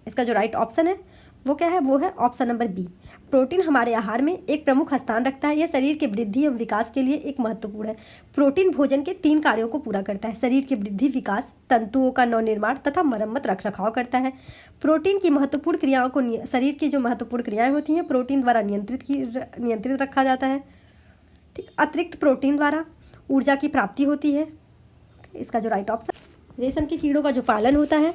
इसका जो राइट ऑप्शन है वो क्या है? वो है ऑप्शन नंबर बी। प्रोटीन हमारे आहार में एक प्रमुख स्थान रखता है। यह शरीर के वृद्धि एवं विकास के लिए एक महत्वपूर्ण है। प्रोटीन भोजन के 3 कार्यों को पूरा करता है: शरीर की वृद्धि, विकास, तंतुओं का नवनिर्माण तथा मरम्मत रखरखाव करता है। प्रोटीन की महत्वपूर्ण क्रियाओं को शरीर की जो महत्वपूर्ण क्रियाएं होती हैं प्रोटीन द्वारा नियंत्रित रखा जाता है। ठीक, अतिरिक्त प्रोटीन द्वारा ऊर्जा की प्राप्ति होती है। इसका जो राइट ऑप्शन, रेशम के कीड़ों का जो पालन होता है,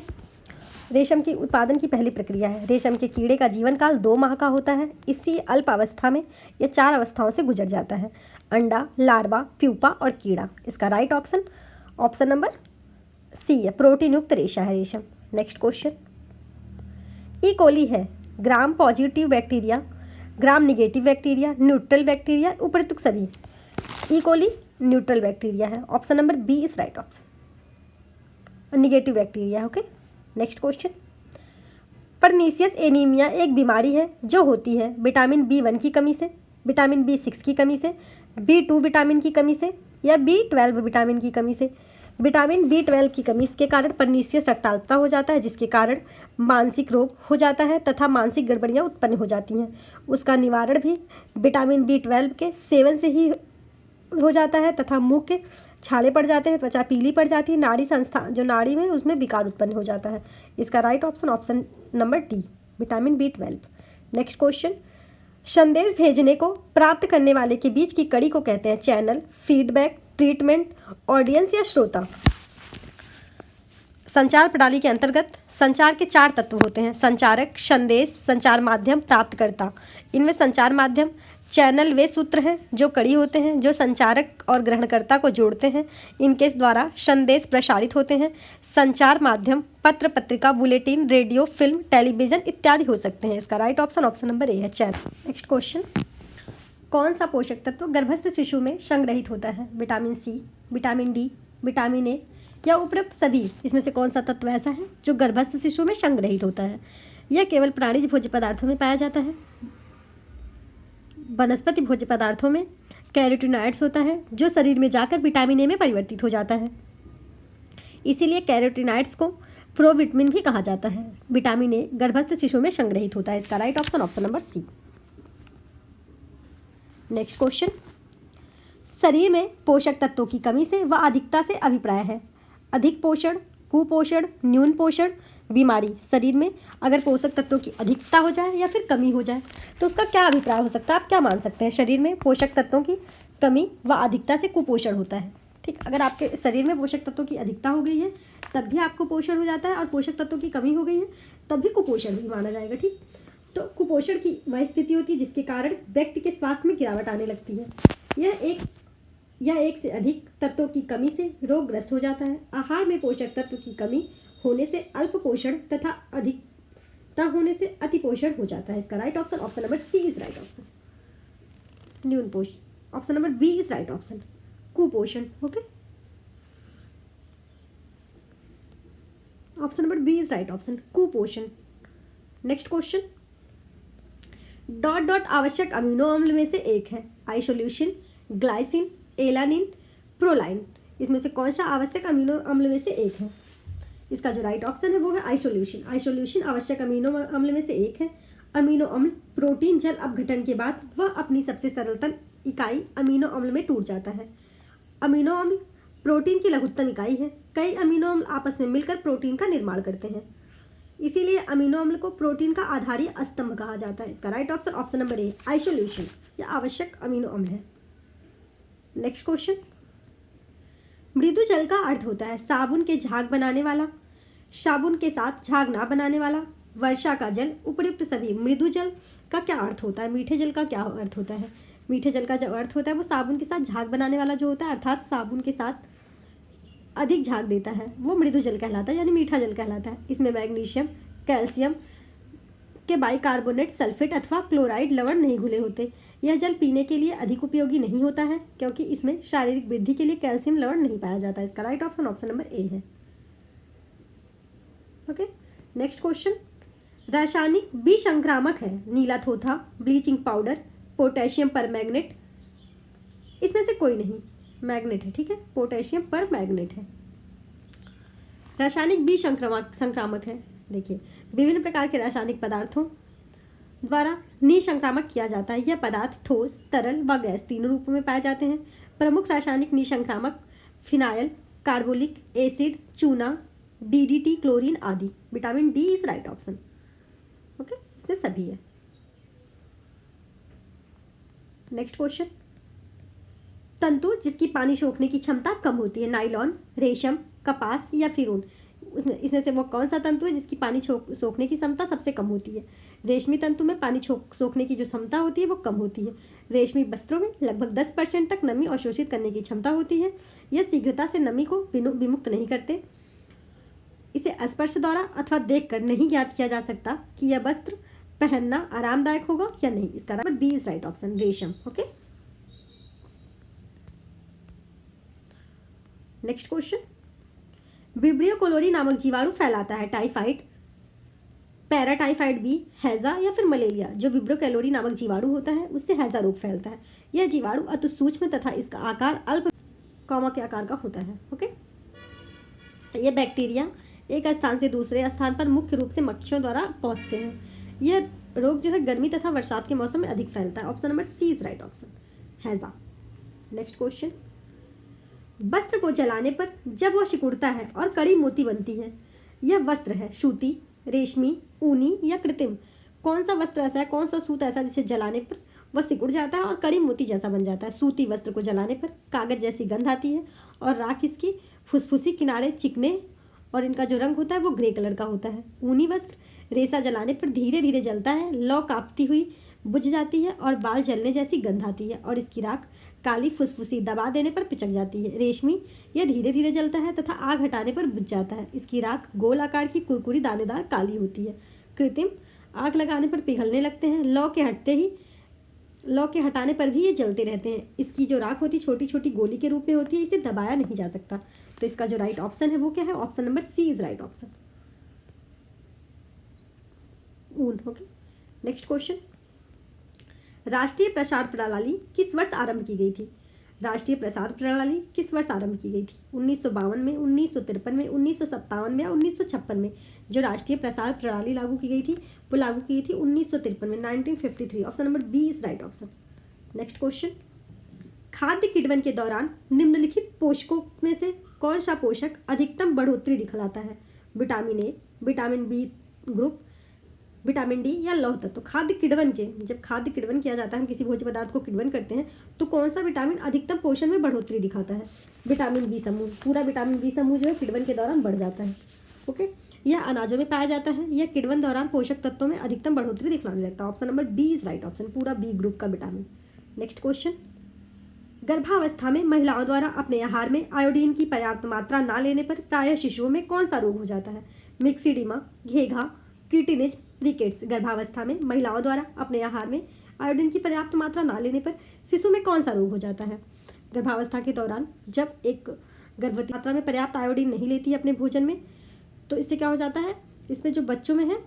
रेशम के उत्पादन की पहली प्रक्रिया है। रेशम के कीड़े का जीवन काल 2 माह का होता है। इसी अल्प अवस्था में यह 4 अवस्थाओं से गुजर जाता है: अंडा, लार्वा, प्यूपा और कीड़ा। इसका right option option number C है, प्रोटीन युक्त रेशा है रेशम। नेक्स्ट क्वेश्चन, ई कोली है gram positive bacteria, gram negative bacteria, neutral bacteria, उपरोक्त सभी। ई कोली न्यूट्रल बैक्टीरिया है। Option number B is right option, negative bacteria है। Okay, next question, pernicious anaemia एक बीमारी है जो होती है विटामिन B1 की कमी से, विटामिन B6 की कमी से, B2 विटामिन की कमी से या B12 विटामिन की कमी से। विटामिन B12 की कमी के कारण परनीसियस रक्ताल्पता हो जाता है, जिसके कारण मानसिक रोग हो जाता है तथा मानसिक गड़बड़ियाँ उत्पन्न हो जाती हैं। उसका निवारण भी विटामिन B12 के सेवन से ही हो जाता है तथा मुंह के छाले पड़ जाते हैं, त्वचा पीली पड़ जाती है, नाड़ी संस्था जो नाड़ी में उसमें विकार उत्पन्न हो जाता है। इसका right option option number D, vitamin B12। Next question, संदेश भेजने को प्राप्त करने वाले के बीच की कड़ी को कहते हैं चैनल, फीडबैक, ट्रीटमेंट, ऑडियंस या श्रोता। संचार प्रणाली के अंतर्गत संचार के 4 तत्व होते हैं: संचारक, संदेश, संचार माध्यम, प्राप्तकर्ता। इनमें संचार माध्यम चैनल वे सूत्र हैं जो कड़ी होते हैं जो संचारक और ग्रहणकर्ता को जोड़ते हैं, इनके द्वारा संदेश प्रसारित होते हैं। संचार माध्यम पत्र, पत्रिका, बुलेटिन, रेडियो, फिल्म, टेलीविजन इत्यादि हो सकते हैं। इसका right option option number A है, चैनल। नेक्स्ट क्वेश्चन, कौन सा पोषक तत्व गर्भस्थ शिशु में संग्रहित होता है? Vitamin C, vitamin D, vitamin A या उपयुक्त सभी? इसमें से कौन सा तत्व ऐसा है जो गर्भस्थ शिशु में संग्रहित होता है? यह केवल प्राणिज भोज्य पदार्थों में पाया जाता है। वनस्पति भोज्य पदार्थों में कैरोटीनॉइड्स होता है जो शरीर में जाकर विटामिन ए में परिवर्तित हो जाता है, इसीलिए कैरोटीनॉइड्स को प्रोविटामिन भी कहा जाता है। विटामिन ए गर्भस्थ शिशु में संग्रहित होता है। इसका right option option number C. Next question, शरीर में पोषक तत्वों की कमी से व अधिकता से अभिप्राय है। अधिक पोषण, कुपोषण, न्यून पोषण, बीमारी। शरीर में अगर पोषक तत्वों की अधिकता हो जाए या फिर कमी हो जाए तो उसका क्या अभिप्राय हो सकता है, आप क्या मान सकते हैं? शरीर में पोषक तत्वों की कमी व अधिकता से कुपोषण होता है। ठीक, अगर आपके शरीर में पोषक तत्वों की अधिकता हो गई है तब भी आपको पोषण हो जाता है, और पोषक तत्वों की कमी हो गई है तब भी कुपोषण भी माना जाएगा। ठीक, तो कुपोषण की वह स्थिति होती है जिसके कारण व्यक्ति के स्वास्थ्य में गिरावट आने लगती है। यह एक से अधिक तत्वों की कमी से रोगग्रस्त हो जाता है। आहार में पोषक तत्व की कमी होने से अल्प पोषण तथा अधिकता होने से अति पोषण हो जाता है। इसका right option option number C is right option, न्यून पोषण। Option number B is right option, कुपोषण। Okay, option number B is right option, कुपोषण। नेक्स्ट क्वेश्चन, डॉट डॉट आवश्यक अमीनो अम्ल में से एक है। Isoleucine, glycine, alanine, proline. इसमें से कौन सा आवश्यक अमीनो अम्ल में से एक है? इसका जो राइट ऑप्शन है वो है आइसोल्यूसिन। आइसोल्यूसिन आवश्यक अमीनो अम्ल में से एक है। अमीनो अम्ल प्रोटीन जल अपघटन के बाद वह अपनी सबसे सरलतम इकाई अमीनो अम्ल में टूट जाता है। अमीनो अम्ल प्रोटीन की लघुत्तम इकाई है। कई अमीनो अम्ल आपस में मिलकर प्रोटीन का निर्माण करते हैं, इसीलिए अमीनो अम्ल को प्रोटीन का आधारीय स्तंभ कहा जाता है। इसका राइट ऑप्शन ऑप्शन नंबर ए, आइसोल्यूसिन, यह आवश्यक अमीनो अम्ल है। नेक्स्ट क्वेश्चन, मृदु जल का अर्थ होता है साबुन के झाग बनाने वाला, साबुन के साथ झाग ना बनाने वाला, वर्षा का जल, उपयुक्त सभी। मृदु जल का क्या अर्थ होता है? मीठे जल का क्या अर्थ होता है? मीठे जल का जो अर्थ होता है वो साबुन के साथ झाग बनाने वाला जो होता है, अर्थात साबुन के साथ अधिक झाग देता है, वो मृदु जल कहलाता है, यानी मीठा जल कहलाता है। इसमें मैग्नीशियम, कैल्शियम के बाइकार्बोनेट, सल्फेट अथवा क्लोराइड लवण नहीं घुले होते। यह जल पीने के लिए अधिक उपयोगी नहीं होता है क्योंकि इसमें शारीरिक वृद्धि के लिए कैल्शियम लवण नहीं पाया जाता। इसका right option option number A है। ओके, नेक्स्ट क्वेश्चन, रासायनिक विसंक्रामक है। नीला थोथा, ब्लीचिंग पाउडर, पोटेशियम परमैंगनेट। इसमें से कोई नहीं, मैग्नेट है। ठीक है, पोटेशियम परमैंगनेट है। रासायनिक विसंक्रामक है। देखिए, विभिन्न प्रकार के रासायनिक पदार्थों द्वारा निसंक्रामक किया जाता है। यह पदार्थ ठोस, तरल व गैस तीनों रूपों में पाए जाते हैं। प्रमुख रासायनिक निसंक्रामक फिनाइल, कार्बोलिक एसिड, चूना, डीडीटी, क्लोरीन आदि। Vitamin D is right option. Okay, इसमें सभी है। नेक्स्ट क्वेश्चन, तंतु जिसकी पानी सोखने की क्षमता कम होती है। नाइलॉन, रेशम, कपास या फिरून। इसमें से वो कौन सा तंतु है जिसकी पानी सोखने की क्षमता सबसे कम होती है? रेशमी तंतु में पानी सोखने की जो क्षमता होती है वो कम होती है। रेशमी वस्त्रों में लगभग 10% तक नमी अवशोषित करने की क्षमता होती है। यह शीघ्रता से नमी को विमुक्त नहीं करते। इसे स्पर्श द्वारा अथवा देखकर नहीं ज्ञात किया जा सकता कि यह वस्त्र पहनना आरामदायक होगा या नहीं। इसका number B is right option, रेशम। Okay, next question, vibrio cholerae नामक जीवाणु फैलाता है टाइफाइड, पैराटाइफाइड बी, हैजा या फिर मलेरिया। जो विब्रो कैलोरी नामक जीवाणु होता है उससे हैजा रोग फैलता है। यह जीवाणु अति सूक्ष्म तथा इसका आकार अल्प कौमा के आकार का होता है। ओके, यह बैक्टीरिया एक स्थान से दूसरे स्थान पर मुख्य रूप से मक्खियों द्वारा पहुंचते हैं। यह रोग जो है गर्मी तथा बरसात के मौसम में अधिक फैलता है। Option number C is right option, हैजा। नेक्स्ट क्वेश्चन, वस्त्र को जलाने पर जब वह सिकुड़ता है और कड़ी मोती बनती है, यह वस्त्र है सूती, रेशमी, ऊनी या कृत्रिम। कौन सा वस्त्र ऐसा है, कौन सा सूत ऐसा जिसे जलाने पर वह सिकुड़ जाता है और कड़ी मोती जैसा बन जाता है? सूती वस्त्र को जलाने पर कागज जैसी गंध आती है और राख इसकी फुसफुसी, किनारे चिकने और इनका जो रंग होता है वो ग्रे कलर का होता है। ऊनी वस्त्र रेशा जलाने पर धीरे धीरे जलता है, लौ कांपती हुई बुझ जाती है और बाल जलने जैसी गंध आती है और इसकी राख काली फुसफुसी, दबा देने पर पिचक जाती है। रेशमी यह धीरे धीरे जलता है तथा आग हटाने पर बुझ जाता है। इसकी राख गोल आकार की कुरकुरी दानेदार काली होती है। कृत्रिम आग लगाने पर पिघलने लगते हैं, लौ के हटाने पर भी ये जलते रहते हैं। इसकी जो राख होती है छोटी छोटी गोली के रूप में होती है, इसे दबाया नहीं जा सकता। तो इसका जो राइट ऑप्शन है वो क्या है? Option number C is right option, ऊन। ओके, नेक्स्ट क्वेश्चन, राष्ट्रीय प्रसार प्रणाली किस वर्ष आरंभ की गई थी? राष्ट्रीय प्रसार प्रणाली किस वर्ष आरंभ की गई थी? 1952 में, 1953 में, 1957 में या 1956 में? जो राष्ट्रीय प्रसार प्रणाली लागू की गई थी वो लागू की गई थी 1953 में, 1953। Option number B is right option. Next question, खाद्य किण्वन के दौरान निम्नलिखित पोषकों में से कौन सा पोषक अधिकतम बढ़ोतरी दिखलाता है? Vitamin A, vitamin B group, vitamin D या लौह तत्व। खाद्य किण्वन के, जब खाद्य किण्वन किया जाता है, हम किसी भोज्य पदार्थ को किण्वन करते हैं तो कौन सा विटामिन अधिकतम पोषण में बढ़ोतरी दिखाता है? विटामिन बी समूह। पूरा विटामिन बी समूह जो है किण्वन के दौरान बढ़ जाता है। ओके, यह अनाजों में पाया जाता है। यह किण्वन दौरान पोषक तत्वों में अधिकतम बढ़ोतरी दिखलाने लगता है। Option number B is right option, पूरा बी ग्रुप का विटामिन। नेक्स्ट क्वेश्चन, गर्भावस्था में महिलाओं द्वारा अपने आहार में आयोडीन की पर्याप्त मात्रा ना लेने पर प्रायः शिशुओं में कौन सा रोग हो जाता है? मिक्सिडीमा, घेघा, क्रीटिनिज, रिकेट्स। गर्भावस्था में महिलाओं द्वारा अपने आहार में आयोडीन की पर्याप्त मात्रा ना लेने पर शिशु में कौन सा रोग हो जाता है? गर्भावस्था के दौरान जब एक गर्भवती मात्रा में पर्याप्त आयोडीन नहीं लेती है अपने भोजन में, तो इससे क्या हो जाता है? इसमें जो बच्चों में है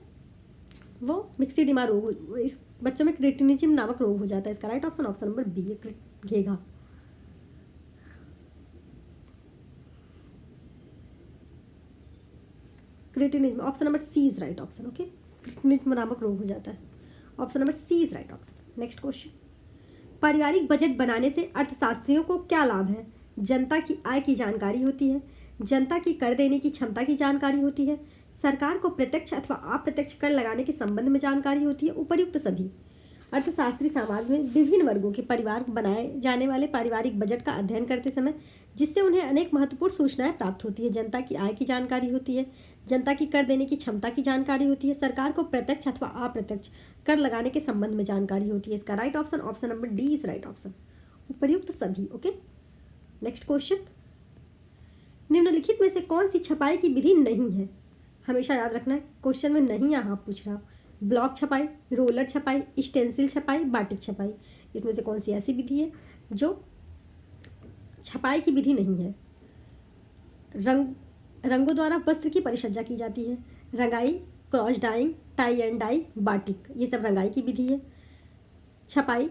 वो मिक्सिडीमा रोग, इस बच्चों में क्रिटिनिज्म नामक रोग हो जाता है। इसका right option option number B है, घेघा। Cretinism, option number C is right option. Okay, cretinism नामक रोग हो जाता है। Option number C is right option. Next question, पारिवारिक बजट बनाने से अर्थशास्त्रियों को क्या लाभ है? जनता की आय की जानकारी होती है, जनता की कर देने की क्षमता की जानकारी होती है, सरकार को प्रत्यक्ष अथवा अप्रत्यक्ष कर लगाने के संबंध में जानकारी होती है, उपर्युक्त सभी। अर्थशास्त्री समाज में विभिन्न वर्गों के परिवार बनाए जाने वाले पारिवारिक बजट का अध्ययन करते समय जिससे उन्हें अनेक महत्वपूर्ण सूचनाएं प्राप्त होती है। जनता की आय की जानकारी होती है, जनता की कर देने की क्षमता की जानकारी होती है, सरकार को प्रत्यक्ष अथवा अप्रत्यक्ष कर लगाने के संबंध में जानकारी होती है। इसका right option option number D is right option, उपर्युक्त सभी। ओके, नेक्स्ट क्वेश्चन, निम्नलिखित में से कौन सी छपाई की विधि नहीं है? हमेशा याद रखना है, क्वेश्चन में नहीं यहाँ पूछ रहा। ब्लॉक छपाई, रोलर छपाई, स्टेंसिल छपाई, बाटिक छपाई। इसमें से कौन सी ऐसी विधि है जो छपाई की विधि नहीं है? रंगों द्वारा वस्त्र की परिसज्जा की जाती है। रंगाई, cross dyeing, tie and dye, batik, ये सब रंगाई की विधि है। छपाई,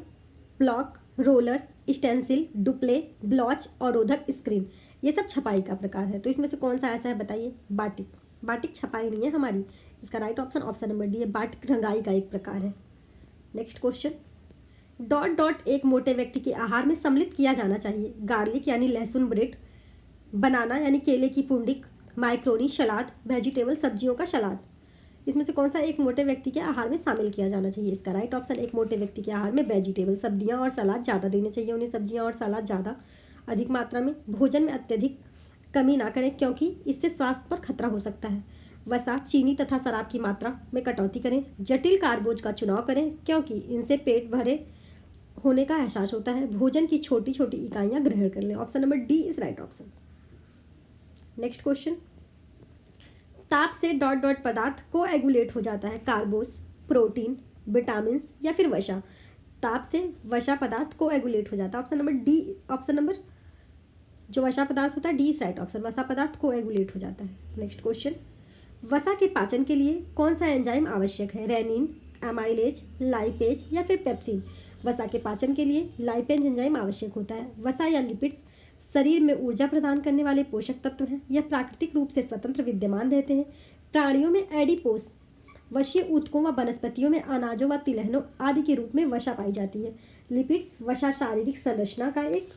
block, roller, stencil, duplex, blotch और रोधक स्क्रीन, ये सब छपाई का प्रकार है। तो इसमें से कौन सा ऐसा है बताइए? बाटिक। बाटिक छपाई नहीं है हमारी। इसका right option option number D है, बाटिक रंगाई का एक प्रकार है। नेक्स्ट क्वेश्चन, डॉट डॉट एक मोटे व्यक्ति के आहार में सम्मिलित किया जाना चाहिए। गार्लिक यानी लहसुन ब्रेड, बनाना यानी केले की पुंडिक, माइक्रोनी सलाद, वेजिटेबल सब्जियों का सलाद। इसमें से कौन सा एक मोटे व्यक्ति के आहार में शामिल किया जाना चाहिए? इसका राइट ऑप्शन, एक मोटे व्यक्ति के आहार में वेजिटेबल सब्जियां और सलाद ज़्यादा देने चाहिए उन्हें, सब्जियां और सलाद ज़्यादा अधिक मात्रा में। भोजन में अत्यधिक कमी ना करें क्योंकि इससे स्वास्थ्य पर खतरा हो सकता है। वसा, चीनी तथा शराब की मात्रा में कटौती करें। जटिल कार्बोज का चुनाव करें क्योंकि इनसे पेट भरे होने का एहसास होता है। भोजन की छोटी छोटी इकाइयाँ ग्रहण कर लें। Option number D is right option. Next question, ताप से डॉट डॉट पदार्थ कोएगुलेट हो जाता है। कार्बोज, प्रोटीन, विटामिन या फिर वसा। ताप से वसा पदार्थ कोएगुलेट हो जाता है। Option number D, option number जो वसा पदार्थ होता है डी इज राइट ऑप्शन, वसा पदार्थ कोएगुलेट हो जाता है। नेक्स्ट क्वेश्चन, वसा के पाचन के लिए कौन सा एंजाइम आवश्यक है? रेनिन, एमाइलेज, लाइपेज या फिर पेप्सिन? वसा के पाचन के लिए लाइपेज एंजाइम आवश्यक होता है। वसा या लिपिड्स शरीर में ऊर्जा प्रदान करने वाले पोषक तत्व हैं। यह प्राकृतिक रूप से स्वतंत्र विद्यमान रहते हैं। प्राणियों में एडिपोस, वशीय ऊतकों व वनस्पतियों में अनाजों व तिलहनों आदि के रूप में वसा पाई जाती है। लिपिड्स वसा शारीरिक संरचना का एक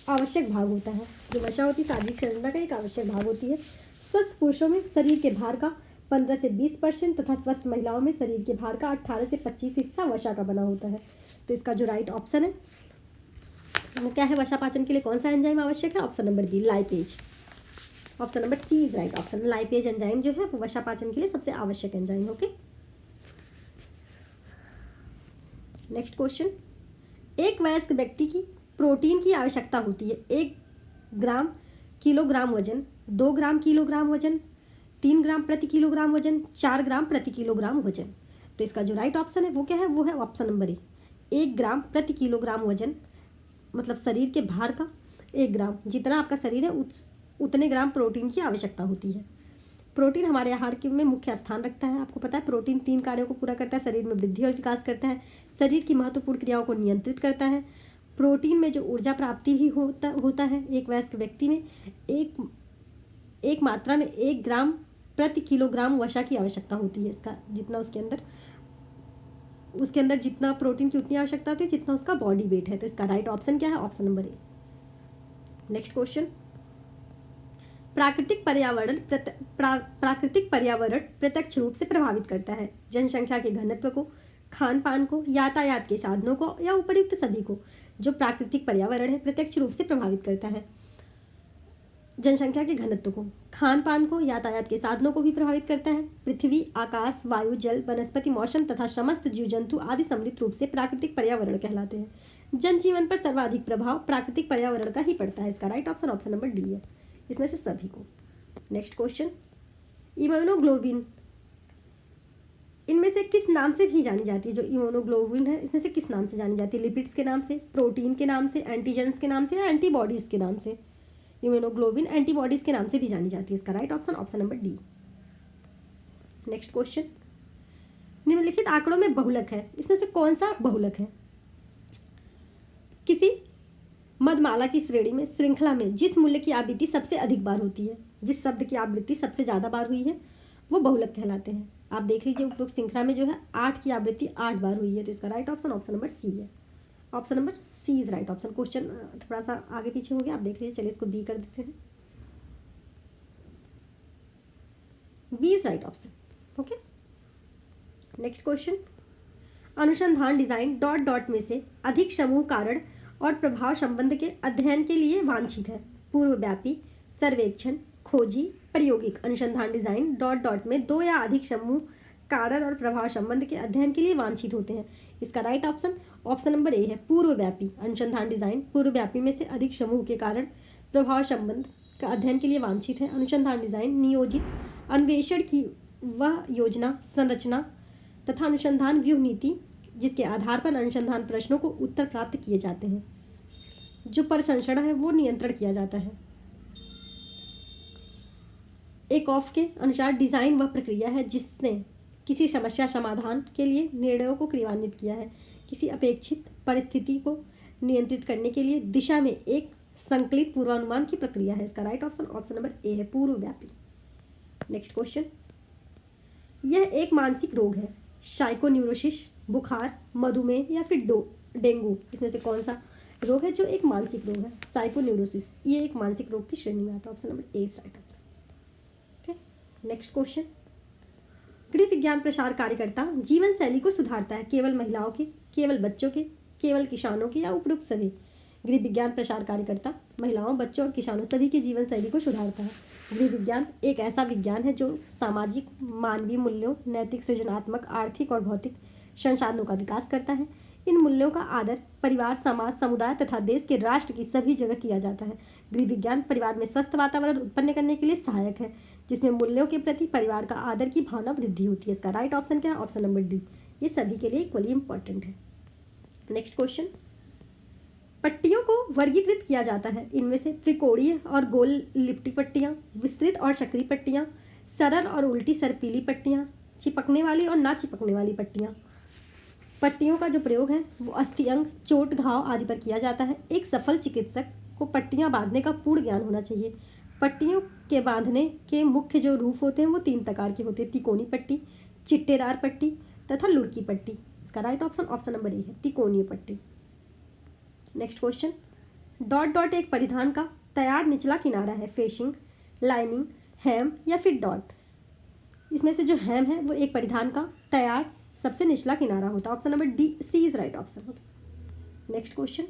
आवश्यक भाग होता है। जो वसा होती है शारीरिक संरचना का एक आवश्यक भाग होती है। स्वस्थ पुरुषों में शरीर के भार का 15 से 20% तथा स्वस्थ महिलाओं में शरीर के भार का 18 से 25 हिस्सा वसा का बना होता है। तो इसका जो राइट ऑप्शन है वो क्या है? वसा पाचन के लिए कौन सा एंजाइम आवश्यक है? Option number B, lipase. Option number C is right option. Lipase enzyme जो है वो वसा पाचन के लिए सबसे आवश्यक एंजाइम। Okay, next question. एक वयस्क व्यक्ति की प्रोटीन की आवश्यकता होती है 1 ग्राम किलोग्राम वजन, 2 ग्राम किलोग्राम वजन, 3 ग्राम प्रति किलोग्राम वजन, 4 ग्राम प्रति किलोग्राम वजन। तो इसका जो राइट ऑप्शन है वो क्या है? वो है ऑप्शन नंबर ए, 1 ग्राम प्रति किलोग्राम वजन। मतलब शरीर के भार का 1 ग्राम, जितना आपका शरीर है उतने ग्राम प्रोटीन की आवश्यकता होती है। प्रोटीन हमारे आहार के में मुख्य स्थान रखता है। आपको पता है प्रोटीन 3 कार्यों को पूरा करता है। शरीर में वृद्धि और विकास करता है, शरीर की महत्वपूर्ण क्रियाओं को नियंत्रित करता है। प्रोटीन में जो ऊर्जा प्राप्ति भी होता है एक वयस्क व्यक्ति में एक मात्रा में 1 ग्राम प्रति किलोग्राम वसा की आवश्यकता होती है। इसका जितना उसके अंदर जितना प्रोटीन की उतनी आवश्यकता होती है जितना उसका बॉडी वेट है। तो इसका राइट ऑप्शन क्या है? Option number A. Next question. प्राकृतिक पर्यावरण प्रत्यक्ष रूप से प्रभावित करता है जनसंख्या के घनत्व को, खान पान को, यातायात के साधनों को या उपर्युक्त सभी को। जो प्राकृतिक पर्यावरण है प्रत्यक्ष रूप से प्रभावित करता है जनसंख्या के घनत्व को, खान पान को, यातायात के साधनों को भी प्रभावित करता है। पृथ्वी, आकाश, वायु, जल, वनस्पति, मौसम तथा समस्त जीव जंतु आदि सम्मिलित रूप से प्राकृतिक पर्यावरण कहलाते हैं। जनजीवन पर सर्वाधिक प्रभाव प्राकृतिक पर्यावरण का ही पड़ता है। इसका right option option number D है, इसमें से सभी को। Next question. इम्यूनोग्लोबिन इनमें से किस नाम से भी जानी जाती है? जो इम्यूनोग्लोबिन है इसमें से किस नाम से जानी जाती है? लिपिड्स के नाम से, प्रोटीन के नाम से, एंटीजेंस के नाम से या एंटीबॉडीज के नाम से? इम्यूनोग्लोबिन एंटीबॉडीज के नाम से भी जानी जाती है। इसका right option option number D. Next question. निम्नलिखित आंकड़ों में बहुलक है, इसमें से कौन सा बहुलक है? किसी मदमाला की श्रेणी में श्रृंखला में जिस मूल्य की आवृत्ति सबसे अधिक बार होती है, जिस शब्द की आवृत्ति सबसे ज़्यादा बार हुई है वो बहुलक कहलाते हैं। आप देख लीजिए उपरोक्त श्रृंखला में जो है 8 की आवृत्ति 8 बार हुई है। तो इसका right option option number C है। Option number C is right option. Question थोड़ा सा आगे पीछे हो गया, आप देख लीजिए। चलिए इसको बी कर देते हैं। B is right option. Okay, next question. अनुसंधान डिजाइन डॉट डॉट में से अधिक समूह कारण और प्रभाव संबंध के अध्ययन के लिए वांछित है। पूर्वव्यापी, सर्वेक्षण, खोजी, प्रायोगिक। अनुसंधान डिजाइन डॉट डॉट में 2 या अधिक समूह कारण और प्रभाव संबंध के अध्ययन के लिए वांछित होते हैं। इसका right option option number A है, पूर्वव्यापी। अनुसंधान डिजाइन पूर्वव्यापी में से अधिक समूह के कारण प्रभाव संबंध का अध्ययन के लिए वांछित है। अनुसंधान डिजाइन नियोजित अन्वेषण की वह योजना, संरचना तथा अनुसंधान व्यूह नीति जिसके आधार पर अनुसंधान प्रश्नों को उत्तर प्राप्त किए जाते हैं। जो प्रसंस्करण है वो नियंत्रण किया जाता है। एकॉफ के अनुसार डिजाइन वह प्रक्रिया है जिसने किसी समस्या समाधान के लिए निर्णयों को क्रियान्वित किया है। किसी अपेक्षित परिस्थिति को नियंत्रित करने के लिए दिशा में एक संकलित पूर्वानुमान की प्रक्रिया है। इसका right option option number A है, पूर्वव्यापी। Next question. यह एक मानसिक रोग है। साइकोन्यूरोसिस, बुखार, मधुमेह या फिर डेंगू, इसमें से कौन सा रोग है जो एक मानसिक रोग है? साइकोन्यूरोसिस, ये एक मानसिक रोग की श्रेणी में आता है। Option number A is right option. Okay, next question. गृह विज्ञान प्रसार कार्यकर्ता जीवन शैली को सुधारता है। केवल महिलाओं के, केवल बच्चों के, केवल किसानों के या उपयुक्त सभी? गृह विज्ञान प्रसार कार्यकर्ता महिलाओं, बच्चों और किसानों सभी की जीवन शैली को सुधारता है। गृह विज्ञान एक ऐसा विज्ञान है जो सामाजिक, मानवीय मूल्यों, नैतिक, सृजनात्मक, आर्थिक और भौतिक संसाधनों का विकास करता है। इन मूल्यों का आदर परिवार, समाज, समुदाय तथा देश के राष्ट्र की सभी जगह किया जाता है। गृह विज्ञान परिवार में स्वस्थ वातावरण उत्पन्न करने के लिए सहायक है जिसमें मूल्यों के प्रति परिवार का आदर की भावना वृद्धि होती है। इसका राइट ऑप्शन क्या है? Option number D. ये सभी के लिए इक्वली इंपॉर्टेंट है। Next question. पट्टियों को वर्गीकृत किया जाता है। इनमें से त्रिकोणीय और गोल लिपटी पट्टियाँ, विस्तृत और सक्रिय पट्टियाँ, सरल और उल्टी सर्पीली पट्टियाँ, चिपकने वाली और ना चिपकने वाली पट्टियाँ। पट्टियों का जो प्रयोग है वो अस्थि अंग, चोट, घाव आदि पर किया जाता है। एक सफल चिकित्सक को पट्टियाँ बांधने का पूर्ण ज्ञान होना चाहिए। पट्टियों के बांधने के मुख्य जो रूप होते हैं वो 3 प्रकार के होते हैं: तिकोनी पट्टी, चिट्टेदार पट्टी तथा लुढ़की पट्टी। इसका राइट ऑप्शन नंबर ए है, तिकोनी पट्टी। नेक्स्ट क्वेश्चन, डॉट डॉट एक परिधान का तैयार निचला किनारा है, फेशिंग, लाइनिंग, हेम या फिर डॉट। इसमें से जो हेम है वो एक परिधान का तैयार सबसे निचला किनारा होता है। Option number D, C is right option. Next question,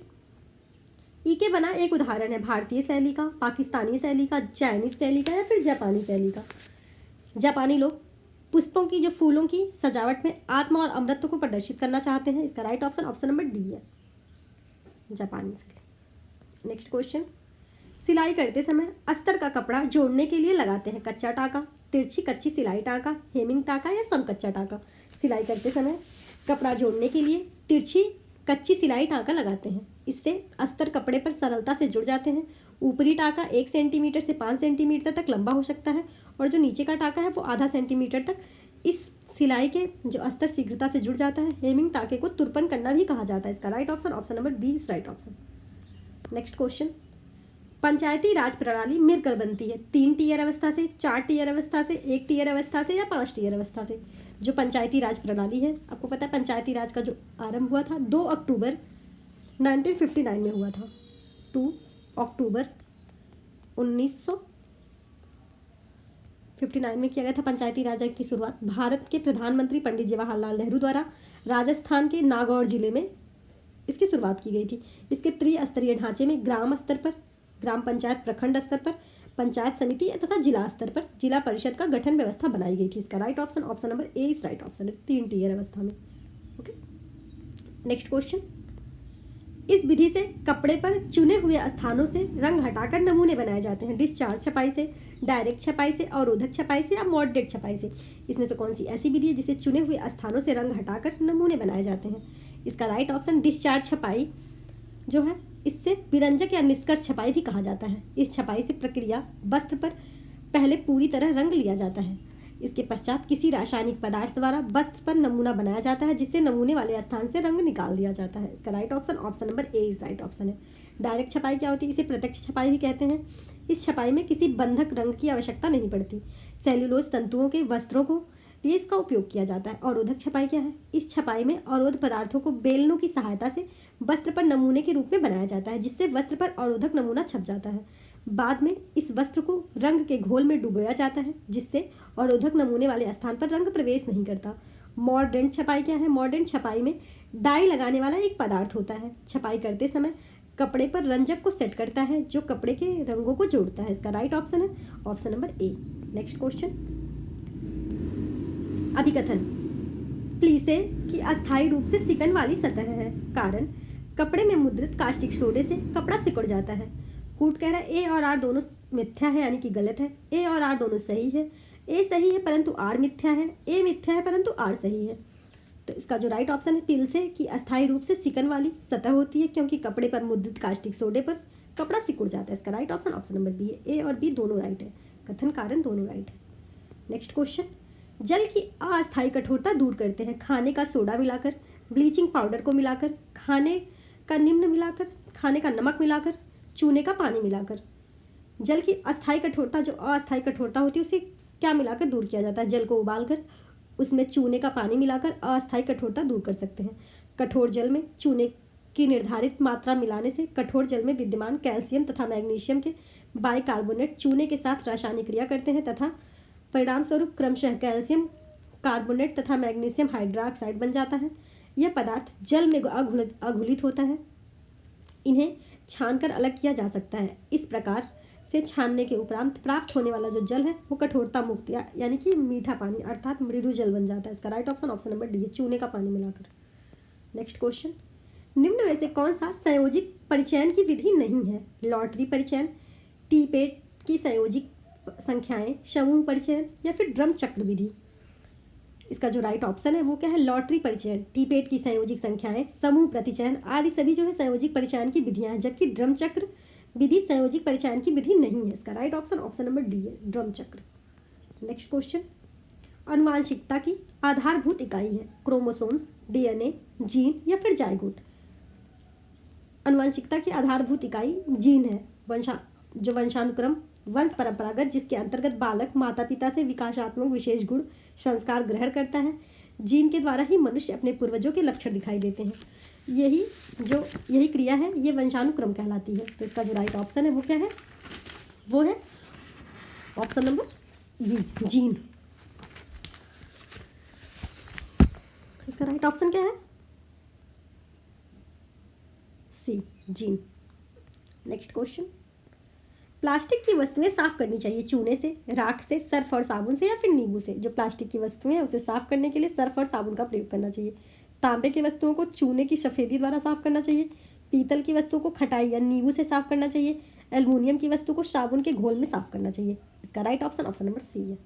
ई के बना एक उदाहरण है भारतीय शैली का, पाकिस्तानी शैली का, चाइनीज शैली का या फिर जापानी शैली का। जापानी लोग पुष्पों की जो फूलों की सजावट में आत्मा और अमृत को प्रदर्शित करना चाहते हैं। इसका राइट ऑप्शन नंबर डी है, जापानी शैली। नेक्स्ट क्वेश्चन, सिलाई करते समय अस्तर का कपड़ा जोड़ने के लिए लगाते हैं कच्चा टाका, तिरछी कच्ची सिलाई टाका, हेमिंग टाका या सम कच्चा टाका। सिलाई करते समय कपड़ा जोड़ने के लिए तिरछी कच्ची सिलाई टाका लगाते हैं। इससे अस्तर कपड़े पर सरलता से जुड़ जाते हैं। ऊपरी टाका 1 सेंटीमीटर से 5 सेंटीमीटर तक लंबा हो सकता है और जो नीचे का टाका है वो आधा सेंटीमीटर तक इस सिलाई के जो अस्तर शीघ्रता से जुड़ जाता है। हेमिंग टाके को तुरपन करना भी कहा जाता है। इसका right option number B is right option. Next question, Panchayati Raj प्रणाली मिलकर बनती है 3 टीयर अवस्था से, 4 टीयर अवस्था से, 1 टीयर अवस्था से या 5 टीयर अवस्था से। जो पंचायती राज प्रणाली है, आपको पता है पंचायती राज का जो आरंभ हुआ था 2 अक्टूबर 1959 में हुआ था। 2 अक्टूबर 1959 में किया गया था पंचायती राज की शुरुआत। भारत के प्रधानमंत्री पंडित जवाहरलाल नेहरू द्वारा राजस्थान के नागौर जिले में इसकी शुरुआत की गई थी। इसके त्रिस्तरीय ढांचे में ग्राम स्तर पर, ग्राम पंचायत, प्रखंड स्तर पर, पंचायत समिति तथा जिला स्तर पर जिला परिषद का गठन व्यवस्था बनाई गई थी। इसका right option number A is right option है, 3 टीयर अवस्था में। ओके, नेक्स्ट क्वेश्चन, इस विधि से कपड़े पर चुने हुए स्थानों से रंग हटाकर नमूने बनाए जाते हैं। डिस्चार्ज छपाई से, डायरेक्ट छपाई से, अवरोधक छपाई से या मॉडरेट छपाई से। इसमें से कौन सी ऐसी विधि है जिससे चुने हुए स्थानों से रंग हटाकर नमूने बनाए जाते हैं? इसका राइट ऑप्शन डिस्चार्ज छपाई जो है, इससे विरंजक या निष्कर्ष छपाई भी कहा जाता है। इस छपाई से प्रक्रिया वस्त्र पर पहले पूरी तरह रंग लिया जाता है। इसके पश्चात किसी रासायनिक पदार्थ द्वारा वस्त्र पर नमूना बनाया जाता है जिससे नमूने वाले स्थान से रंग निकाल दिया जाता है। इसका right option number A is right option है। डायरेक्ट छपाई क्या होती है? इसे प्रत्यक्ष छपाई भी कहते हैं। इस छपाई में किसी बंधक रंग की आवश्यकता नहीं पड़ती। सेल्यूलोज तंतुओं के वस्त्रों को लिए इसका उपयोग किया जाता है। अवरोधक छपाई क्या है? इस छपाई में अवरोध पदार्थों को बेलनों की सहायता से वस्त्र पर नमूने के रूप में बनाया जाता है जिससे वस्त्र पर अवरोधक नमूना छप जाता है। बाद में इस वस्त्र को रंग के घोल में डुबोया जाता है जिससे अवरोधक नमूने वाले स्थान पर रंग प्रवेश नहीं करता। मॉडर्न छपाई क्या है? मॉडर्न छपाई में डाई लगाने वाला एक पदार्थ होता है। छपाई करते समय कपड़े पर रंजक को सेट करता है जो कपड़े के रंगों को जोड़ता है। इसका राइट ऑप्शन है option number A. Next question, अभिकथन प्लीसे की अस्थायी रूप से सिकन वाली सतह है। कारण कपड़े में मुद्रित कास्टिक सोडे से कपड़ा सिकुड़ जाता है। कूट कह रहा है ए और आर दोनों मिथ्या है यानी कि गलत है। ए और आर दोनों सही है। ए सही है परंतु आर मिथ्या है। ए मिथ्या है परंतु आर सही है। तो इसका जो राइट ऑप्शन है पिलसे की अस्थायी रूप से सिकन वाली सतह होती है क्योंकि कपड़े पर मुद्रित कास्टिक सोडे पर कपड़ा सिकुड़ जाता है। इसका राइट ऑप्शन नंबर बी है। ए और बी दोनों राइट है। कथन कारण दोनों राइट है। नेक्स्ट क्वेश्चन, जल की अस्थायी कठोरता दूर करते हैं खाने का सोडा मिलाकर, ब्लीचिंग पाउडर को मिलाकर, खाने का निम्न मिलाकर, खाने का नमक मिलाकर, चूने का पानी मिलाकर। जल की अस्थायी कठोरता जो अस्थायी कठोरता होती है उसे क्या मिलाकर दूर किया जाता है? जल को उबालकर उसमें चूने का पानी मिलाकर अस्थायी कठोरता दूर कर सकते हैं। कठोर जल में चूने की निर्धारित मात्रा मिलाने से कठोर जल में विद्यमान कैल्शियम तथा मैग्नीशियम के बाइकार्बोनेट चूने के साथ रासायनिक क्रिया करते हैं तथा परिणाम स्वरूप क्रमशः कैल्शियम कार्बोनेट तथा मैग्नीशियम हाइड्रोक्साइड बन जाता है। यह पदार्थ जल में अघुलित होता है। इन्हें छानकर अलग किया जा सकता है। इस प्रकार से छानने के उपरांत प्राप्त होने वाला जो जल है वो कठोरता मुक्त यानी कि मीठा पानी अर्थात मृदु जल बन जाता है। इसका राइट ऑप्शन नंबर डी है, चूने का पानी मिलाकर। नेक्स्ट क्वेश्चन, निम्न में से कौन सा संयोजिक परिचयन की विधि नहीं है? लॉटरी परिचयन, टी-पेट की संयोजिक संख्याएं, समूह परिचयन या फिर ड्रम चक्र विधि। इसका जो राइट ऑप्शन है वो क्या है? लॉटरी परिचयन, टी-पेट की संयोजिक संख्याएं, समूह प्रतिचयन आदि सभी जो है संयोजिक परिचयन की विधियां हैं जबकि ड्रम चक्र विधि संयोजिक परिचयन की विधि नहीं है। इसका राइट ऑप्शन नंबर डी है, ड्रम चक्र। नेक्स्ट क्वेश्चन, आनुवांशिकता की आधारभूत इकाई है क्रोमोसोम्स, डीएनए, जीन या फिर जाइगोट। आनुवांशिकता की आधारभूत इकाई जीन है, जो वंशानुक्रम, वंश परंपरागत, जिसके अंतर्गत बालक माता पिता से विकासात्मक विशेष गुण संस्कार ग्रहण करता है। जीन के द्वारा ही मनुष्य अपने पूर्वजों के लक्षण दिखाई देते हैं। यही क्रिया है, ये वंशानुक्रम कहलाती है। तो इसका जो राइट ऑप्शन है वो क्या है? वो है ऑप्शन नंबर बी, जीन। इसका राइट ऑप्शन क्या है? सी, जीन। नेक्स्ट क्वेश्चन, प्लास्टिक की वस्तुएं साफ करनी चाहिए चूने से, राख से, सर्फ और साबुन से या फिर नींबू से। जो प्लास्टिक की वस्तुएं हैं उसे साफ करने के लिए सर्फ और साबुन का प्रयोग करना चाहिए। तांबे की वस्तुओं को चूने की सफ़ेदी द्वारा साफ करना चाहिए। पीतल की वस्तुओं को खटाई या नींबू से साफ करना चाहिए। एल्युमिनियम की वस्तु को साबुन के घोल में साफ करना चाहिए। इसका right option option number C है।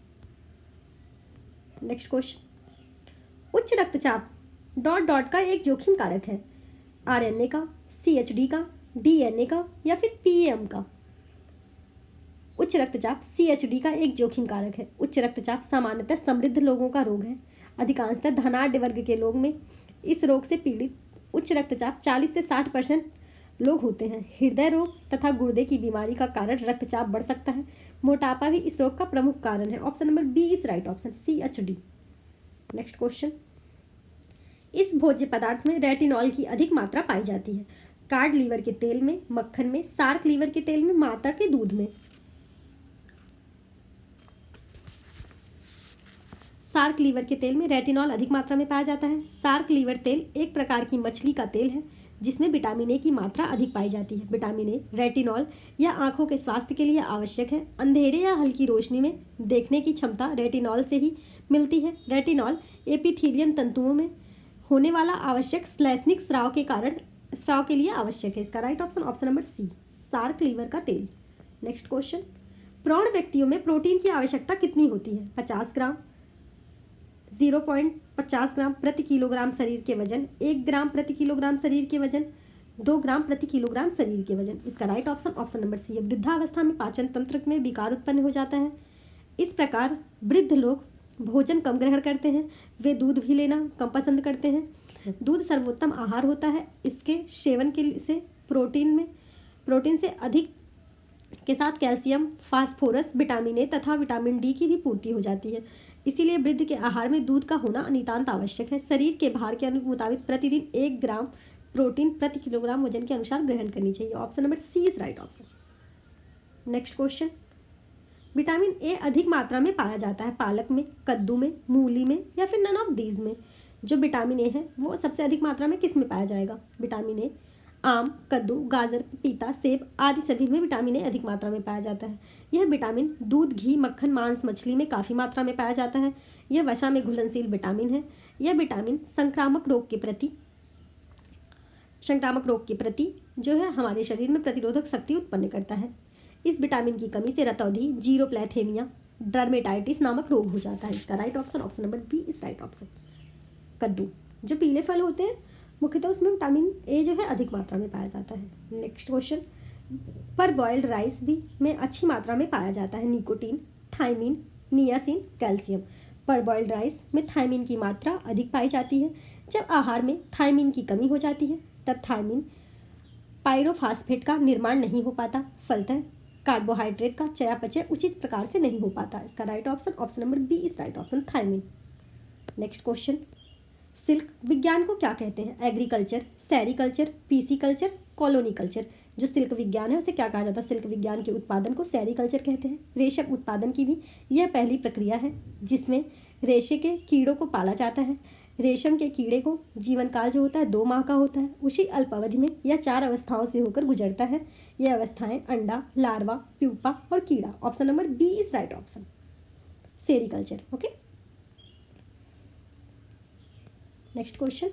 नेक्स्ट क्वेश्चन, उच्च रक्तचाप डॉट डॉट का एक जोखिम कारक है, आरएनए का, सीएचडी का, डीएनए का या फिर पीएम का। उच्च रक्तचाप सीएचडी का एक जोखिम कारक है। उच्च रक्तचाप सामान्यतः समृद्ध लोगों का रोग है। अधिकांशतः धनाढ्य वर्ग के लोग में इस रोग से पीड़ित उच्च रक्तचाप 40 से 60% लोग होते हैं। हृदय रोग तथा गुर्दे की बीमारी का कारण रक्तचाप बढ़ सकता है। मोटापा भी इस रोग का प्रमुख कारण है। Option number B is right option, CHD. Next question, इस भोज्य पदार्थ में रेटिनॉल की अधिक मात्रा पाई जाती है, कार्ड लीवर के तेल में, मक्खन में, सार्क लीवर के तेल में, माता के दूध में। सार्क लीवर के तेल में रेटिनॉल अधिक मात्रा में पाया जाता है। सार्क लीवर तेल एक प्रकार की मछली का तेल है जिसमें विटामिन ए की मात्रा अधिक पाई जाती है। विटामिन ए रेटिनॉल या आंखों के स्वास्थ्य के लिए आवश्यक है। अंधेरे या हल्की रोशनी में देखने की क्षमता रेटिनॉल से ही मिलती है। रेटिनॉल एपिथेलियम तंतुओं में होने वाला आवश्यक श्लैष्मिक स्राव के लिए आवश्यक है। इसका right option option number C, shark liver का तेल। नेक्स्ट क्वेश्चन, प्रौढ़ व्यक्तियों में प्रोटीन की आवश्यकता कितनी होती है? 50 ग्राम, 0.50 ग्राम प्रति किलोग्राम शरीर के वजन, 1 ग्राम प्रति किलोग्राम शरीर के वजन, 2 ग्राम प्रति किलोग्राम शरीर के वजन। इसका right option option number C है। वृद्धावस्था में पाचन तंत्र में विकार उत्पन्न हो जाता है। इस प्रकार वृद्ध लोग भोजन कम ग्रहण करते हैं। वे दूध भी लेना कम पसंद करते हैं। दूध सर्वोत्तम आहार होता है। इसके सेवन से प्रोटीन से अधिक के साथ कैल्शियम, फास्फोरस, विटामिन ए तथा विटामिन डी की भी पूर्ति हो जाती है। इसीलिए वृद्ध के आहार में दूध का होना नितांत आवश्यक है। शरीर के भार के मुताबिक प्रतिदिन 1 ग्राम प्रोटीन प्रति किलोग्राम वजन के अनुसार ग्रहण करनी चाहिए। Option number C is right option. Next question, vitamin A अधिक मात्रा में पाया जाता है पालक में, कद्दू में, मूली में या फिर नन ऑफ दीज में। जो विटामिन ए है वो सबसे अधिक मात्रा में किस में पाया जाएगा? विटामिन ए आम, कद्दू, गाजर, पपीता, सेब आदि सभी में विटामिन ए अधिक मात्रा में पाया जाता है। यह विटामिन दूध, घी, मक्खन, मांस, मछली में काफ़ी मात्रा में पाया जाता है। यह वसा में घुलनशील विटामिन है। यह विटामिन संक्रामक रोग के प्रति जो है हमारे शरीर में प्रतिरोधक शक्ति उत्पन्न करता है। इस विटामिन की कमी से रतौंधी, जीरोप्लैथेमिया, डर्मेटाइटिस नामक रोग हो जाता है। इसका right option option number B is right option. कद्दू, जो पीले फल होते हैं मुख्यतः उसमें विटामिन ए जो है अधिक मात्रा में पाया जाता है। नेक्स्ट क्वेश्चन, पर बॉइल्ड राइस भी में अच्छी मात्रा में पाया जाता है निकोटीन, थायमिन, नियासिन, कैल्शियम। पर बॉइल्ड राइस में थायमिन की मात्रा अधिक पाई जाती है। जब आहार में थायमिन की कमी हो जाती है तब थायमिन पायरोफॉस्फेट का निर्माण नहीं हो पाता, फलतः कार्बोहाइड्रेट का चयापचय उचित प्रकार से नहीं हो पाता। इसका right option option number B is right option, thiamine. Next question, silk विज्ञान को क्या कहते हैं? Agriculture, sericulture, pisciculture, colony culture. जो सिल्क विज्ञान है उसे क्या कहा जाता है? सिल्क विज्ञान के उत्पादन को सेरीकल्चर कहते हैं। रेशम उत्पादन की भी यह पहली प्रक्रिया है जिसमें रेशे के कीड़ों को पाला जाता है। रेशम के कीड़े को जीवन काल जो होता है 2 माह का होता है। उसी अल्प अवधि में यह 4 अवस्थाओं से होकर गुजरता है। यह अवस्थाएं अंडा, लार्वा, प्यूपा और कीड़ा। Option number B is right option, sericulture. Okay, next question,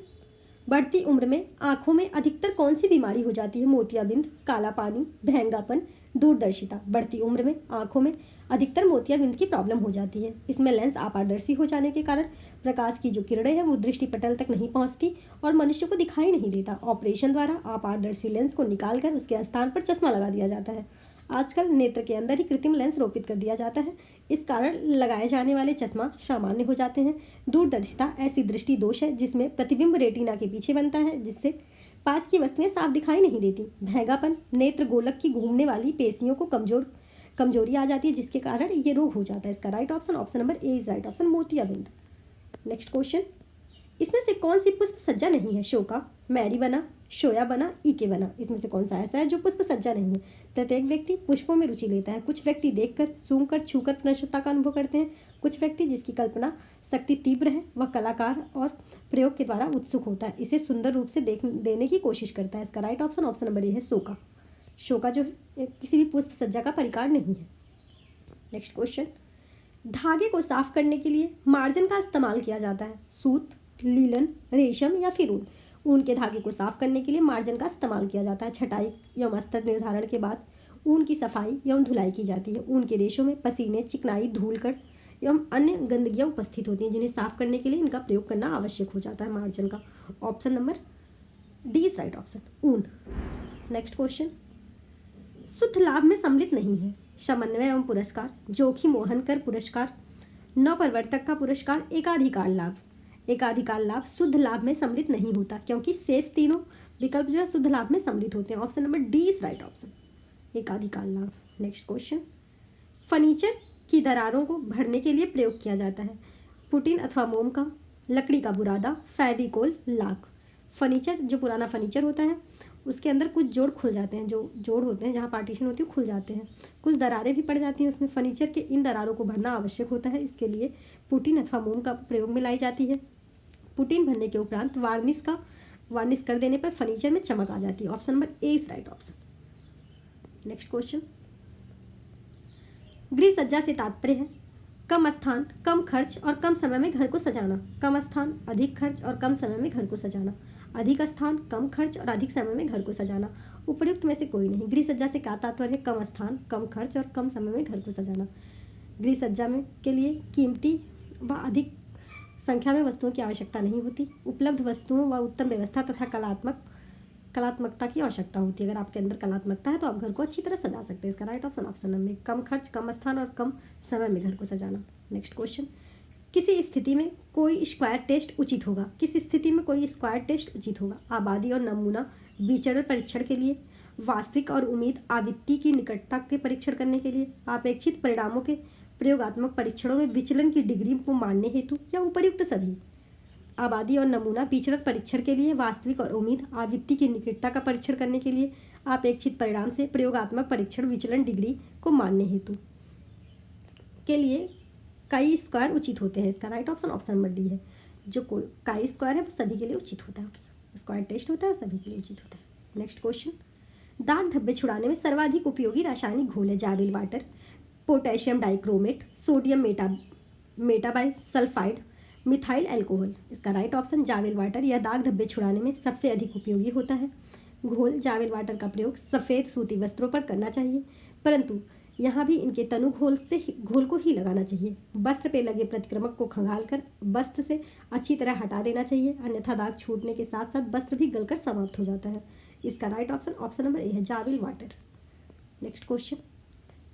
बढ़ती उम्र में आंखों में अधिकतर कौन सी बीमारी हो जाती है? मोतियाबिंद, काला पानी, भेंगापन, दूरदर्शिता। बढ़ती उम्र में आंखों में अधिकतर मोतियाबिंद की प्रॉब्लम हो जाती है। इसमें लेंस अपारदर्शी हो जाने के कारण प्रकाश की जो किरणें हैं वो दृष्टि पटल तक नहीं पहुंचती और मनुष्य को दिखाई नहीं देता। ऑपरेशन द्वारा अपारदर्शी लेंस को निकालकर उसके स्थान पर चश्मा लगा दिया जाता है। आजकल नेत्र के अंदर ही कृत्रिम लेंस रोपित कर दिया जाता है। इस कारण लगाए जाने वाले चश्मा सामान्य हो जाते हैं। दूरदर्शिता ऐसी दृष्टि दोष है जिसमें प्रतिबिंब रेटिना के पीछे बनता है, जिससे पास की वस्तुएं साफ दिखाई नहीं देती। भैंगापन, नेत्र गोलक की घूमने वाली पेशियों को कमजोरी आ जाती है, जिसके कारण ये रोग हो जाता है। इसका right option number A is right option, मोतियाबिंद। नेक्स्ट क्वेश्चन, इसमें से कौन सी पुष्प सज्जा नहीं है? शोका, मैरी बना, शोया बना, ईके बना। इसमें से कौन सा ऐसा है जो पुष्प सज्जा नहीं है? प्रत्येक व्यक्ति पुष्पों में रुचि लेता है। कुछ व्यक्ति देखकर, सूंघकर, छूकर प्रशंसा का अनुभव करते हैं। कुछ व्यक्ति जिसकी कल्पना शक्ति तीव्र है वह कलाकार और प्रयोग के द्वारा उत्सुक होता है, इसे सुंदर रूप से देने की कोशिश करता है। इसका राइट ऑप्शन नंबर ए है, शोका। शोका जो है किसी भी पुष्प सज्जा का परिकार नहीं है। नेक्स्ट क्वेश्चन, धागे को साफ करने के लिए मार्जन का इस्तेमाल किया जाता है। सूत, लीलन, रेशम या फिर ऊन। ऊन के धागे को साफ करने के लिए मार्जन का इस्तेमाल किया जाता है। छटाई एवं अस्तर निर्धारण के बाद ऊन की सफाई एवं धुलाई की जाती है। ऊन के रेशों में पसीने, चिकनाई, धूलकण एवं अन्य गंदगियाँ उपस्थित होती हैं, जिन्हें साफ करने के लिए इनका प्रयोग करना आवश्यक हो जाता है मार्जन का। Option number D is right option, ऊन। नेक्स्ट क्वेश्चन, शुद्ध लाभ में सम्मिलित नहीं है। समन्वय एवं पुरस्कार, जोखिम मोहन कर पुरस्कार, नवप्रवर्तक का पुरस्कार, एकाधिकार लाभ। एकाधिकार लाभ शुद्ध लाभ में सम्मिलित नहीं होता, क्योंकि शेष तीनों विकल्प जो है शुद्ध लाभ में सम्मिलित होते हैं। Option number D is right option, एकाधिकार लाभ। नेक्स्ट क्वेश्चन, फर्नीचर की दरारों को भरने के लिए प्रयोग किया जाता है। पुटीन अथवा मोम का, लकड़ी का बुरादा, फेविकोल, लाख। फर्नीचर जो पुराना फर्नीचर होता है उसके अंदर कुछ जोड़ खुल जाते हैं, जो जोड़ होते हैं जहाँ पार्टीशन होती है खुल जाते हैं, कुछ दरारें भी पड़ जाती हैं उसमें। फर्नीचर के इन दरारों को भरना आवश्यक होता है, इसके लिए पुटीन अथवा मोम का प्रयोग में लाई जाती है। पुटीन भरने के उपरांत वार्निश कर देने पर फर्नीचर में चमक आ जाती है। Option number A is right option. Next question, गृह सज्जा से तात्पर्य है कम स्थान, कम खर्च और कम समय में घर को सजाना। कम स्थान, अधिक खर्च और कम समय में घर को सजाना। अधिक स्थान, कम खर्च और अधिक समय में घर को सजाना। उपर्युक्त में से कोई नहीं। गृह सज्जा से क्या तात्पर्य है? कम स्थान, कम खर्च और कम समय में घर को सजाना। गृह सज्जा में के लिए कीमती व अधिक संख्या में वस्तुओं की आवश्यकता नहीं होती। उपलब्ध वस्तुओं व उत्तम व्यवस्था तथा कलात्मकता की आवश्यकता होती है। अगर आपके अंदर कलात्मकता है तो आप घर को अच्छी तरह सजा सकते हैं। इसका राइट ऑप्शन नंबर, कम खर्च, कम स्थान और कम समय में घर को सजाना। नेक्स्ट क्वेश्चन, किसी स्थिति में कोई स्क्वायर टेस्ट उचित होगा? किस स्थिति में कोई स्क्वायर टेस्ट उचित होगा? आबादी और नमूना विचरण परीक्षण के लिए, वास्तविक और उम्मीद आवृत्ति की निकटता के परीक्षण करने के लिए, अपेक्षित परिणामों के प्रयोगात्मक परीक्षणों में विचलन की डिग्री को मानने हेतु, या उपर्युक्त सभी। आबादी और नमूना विचरण परीक्षण के लिए, वास्तविक और उम्मीद आवृत्ति की निकटता का परीक्षण करने के लिए, अपेक्षित परिणाम से प्रयोगात्मक परीक्षण विचलन डिग्री को मानने हेतु के लिए काई स्क्वायर उचित होते हैं। इसका राइट ऑप्शन नंबर डी है। जो कोई काई स्क्वायर है वो सभी के लिए उचित होता है। स्क्वायर टेस्ट होता है सभी के लिए उचित होता है। नेक्स्ट क्वेश्चन, दाग धब्बे छुड़ाने में सर्वाधिक उपयोगी रासायनिक घोल है। Javelle water, potassium dichromate, sodium metabisulphite, methyl alcohol. इसका राइट ऑप्शन जाविल वाटर यह दाग धब्बे छुड़ाने में सबसे अधिक उपयोगी होता है। घोल जाविल वाटर का प्रयोग सफ़ेद सूती वस्त्रों पर करना चाहिए, परंतु यहाँ भी इनके तनु घोल को ही लगाना चाहिए। वस्त्र पे लगे प्रतिक्रमक को खंगालकर वस्त्र से अच्छी तरह हटा देना चाहिए, अन्यथा दाग छूटने के साथ साथ वस्त्र भी गलकर समाप्त हो जाता है। इसका राइट ऑप्शन नंबर ए है, जाविल वाटर। नेक्स्ट क्वेश्चन,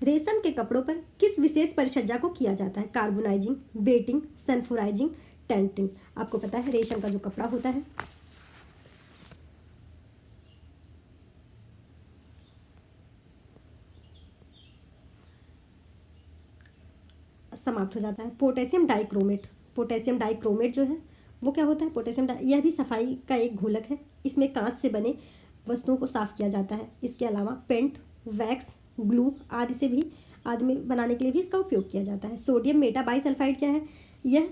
रेशम के कपड़ों पर किस विशेष परिचर्या को किया जाता है? Carbonising, beetling, sulphurising, tenting. आपको पता है रेशम का जो कपड़ा होता है समाप्त हो जाता है। पोटेशियम डाइक्रोमेट जो है वो क्या होता है? यह भी सफाई का एक घोलक है। इसमें कांच से बने वस्तुओं को साफ किया जाता है। इसके अलावा पेंट, वैक्स, ग्लू आदि में बनाने के लिए भी इसका उपयोग किया जाता है। सोडियम मेटाबाइसल्फाइड क्या है? यह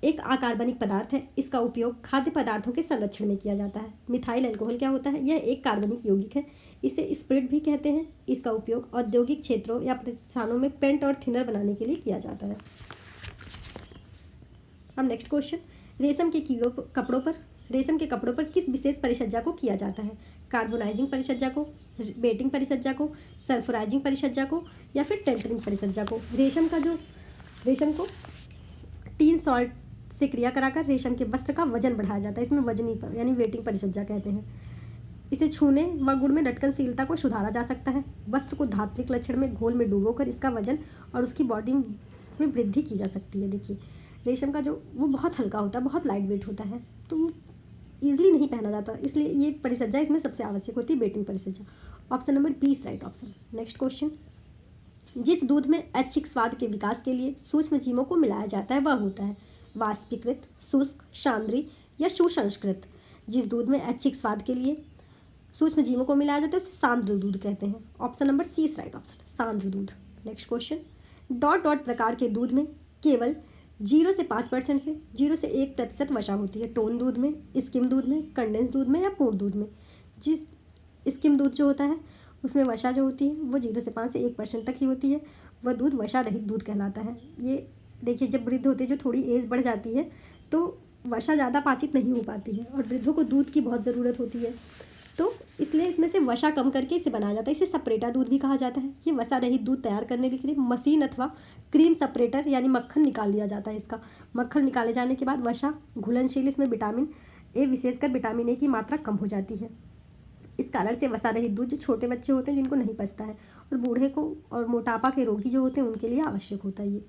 एक अकार्बनिक पदार्थ है। इसका उपयोग खाद्य पदार्थों के संरक्षण में किया जाता है। मिथाइल अल्कोहल क्या होता है? यह एक कार्बनिक यौगिक है, इसे स्पिरिट भी कहते हैं। इसका उपयोग औद्योगिक क्षेत्रों या प्रतिष्ठानों में पेंट और थिनर बनाने के लिए किया जाता है। अब नेक्स्ट क्वेश्चन, रेशम के कपड़ों पर किस विशेष परिचर्या को किया जाता है? कार्बोनाइजिंग परिचर्या को, बेटिंग परिचर्या को, सल्फुराइजिंग परिचर्या को, या फिर टेंटरिंग परिचर्या को। रेशम को टीन सॉल्ट से क्रिया कराकर रेशम के वस्त्र का वजन बढ़ाया जाता है। इसमें वजनी यानी वेटिंग परिचर्या कहते हैं। इसे छूने व गुण में लटकनशीलता को सुधारा जा सकता है। वस्त्र को धात्विक लक्षण में घोल में डुबोकर इसका वजन और उसकी बॉडी में वृद्धि की जा सकती है। देखिए रेशम का जो वो बहुत हल्का होता है, बहुत लाइट वेट होता है, तो ईजिली नहीं पहना जाता, इसलिए ये परिसज्जा इसमें सबसे आवश्यक होती है, बेटिंग परिसज्जा। Option number B is right option. Next question, जिस दूध में ऐच्छिक स्वाद के विकास के लिए सूक्ष्म जीवों को मिलाया जाता है वह होता है वाष्पीकृत, शुष्क, सांद्री या सुसंस्कृत। जिस दूध में ऐच्छिक स्वाद के लिए सूक्ष्म जीवों को मिलाया जाता है उसे सांद्र दूध कहते हैं। Option number C is right option, सांद्र दूध। नेक्स्ट क्वेश्चन, डॉट डॉट प्रकार के दूध में केवल 0 से 5% से 0 से 1% वसा होती है। टोन दूध में, स्किम दूध में, कंडेंस दूध में या पूर्ण दूध में। जिस स्किम दूध जो होता है उसमें वसा जो होती है वो 0 से 5 से 1% तक ही होती है, वह दूध वसा रहित दूध कहलाता है। ये देखिए जब वृद्ध होते हैं, जो थोड़ी एज बढ़ जाती है तो वसा ज़्यादा पाचित नहीं हो पाती है और वृद्धों को दूध की बहुत ज़रूरत होती है, तो इसलिए इसमें से वसा कम करके इसे बनाया जाता है। इसे सेपरेटा दूध भी कहा जाता है। ये वसा रहित दूध तैयार करने के लिए मशीन अथवा क्रीम सेपरेटर यानी मक्खन निकाल लिया जाता है। इसका मक्खन निकाले जाने के बाद वसा घुलनशील, इसमें विटामिन ए विशेषकर विटामिन ए की मात्रा कम हो जाती है। इस कारण से वसा रहित दूध जो छोटे बच्चे होते हैं जिनको नहीं पचता है और बूढ़े को और मोटापा के रोगी जो होते हैं उनके लिए आवश्यक होता है ये।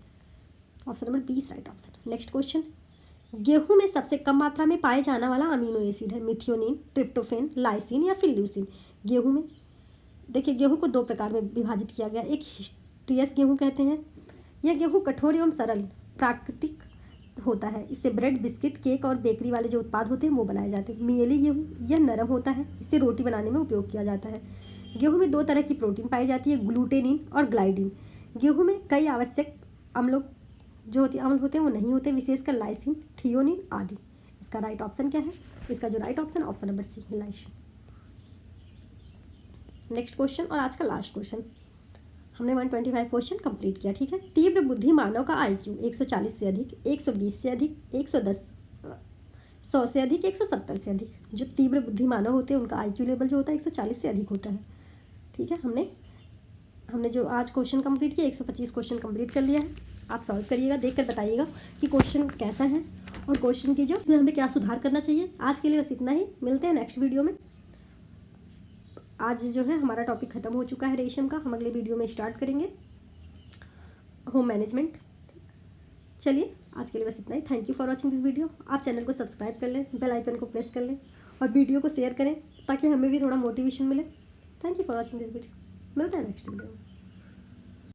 Option number B is right option. Next question, गेहूं में सबसे कम मात्रा में पाए जाने वाला अमीनो एसिड है मिथियोनिन, ट्रिप्टोफेन, लाइसिन या फिर ल्यूसिन। गेहूं में देखिए गेहूं को 2 प्रकार में विभाजित किया गया। एक हिस्ट्रियस गेहूं कहते हैं। यह गेहूं कठोर एवं सरल प्राकृतिक होता है। इससे ब्रेड, बिस्किट, केक और बेकरी वाले जो उत्पाद होते हैं वो बनाए जाते हैं। मिएली गेहूं, यह नरम होता है, इससे रोटी बनाने में उपयोग किया जाता है। गेहूं में 2 तरह की प्रोटीन पाई जाती है, ग्लूटेनिन और ग्लाइडिन। गेहूं में कई आवश्यक अम्लों जो अम्ल होते हैं वो नहीं होते, विशेषकर लाइसिन, थियोनिन आदि। इसका राइट ऑप्शन क्या है? इसका जो right option option number C है, लाइसिन। नेक्स्ट क्वेश्चन और आज का लास्ट क्वेश्चन, हमने 125 क्वेश्चन कंप्लीट किया, ठीक है। तीव्र बुद्धि मानव का IQ 140 से अधिक, 120 से अधिक, 110, 100 से अधिक, 170 से अधिक। जो तीव्र बुद्धि मानव होते हैं उनका IQ लेवल जो होता है 140 से अधिक होता है, ठीक है। हमने जो आज क्वेश्चन कंप्लीट किया 125 क्वेश्चन कंप्लीट कर लिया है। आप सॉल्व करिएगा, देखकर बताइएगा कि क्वेश्चन कैसा है और क्वेश्चन की जो इसमें हमें क्या सुधार करना चाहिए। आज के लिए बस इतना ही, मिलते हैं नेक्स्ट वीडियो में। आज जो है हमारा टॉपिक खत्म हो चुका है रेशम का, हम अगले वीडियो में स्टार्ट करेंगे होम मैनेजमेंट। चलिए आज के लिए बस इतना ही। Thank you for watching this video. आप चैनल को सब्सक्राइब कर लें, बेल आइकन को प्रेस कर लें और वीडियो को शेयर करें ताकि हमें भी थोड़ा मोटिवेशन मिले। Thank you for watching this video. मिलते हैं नेक्स्ट वीडियो में।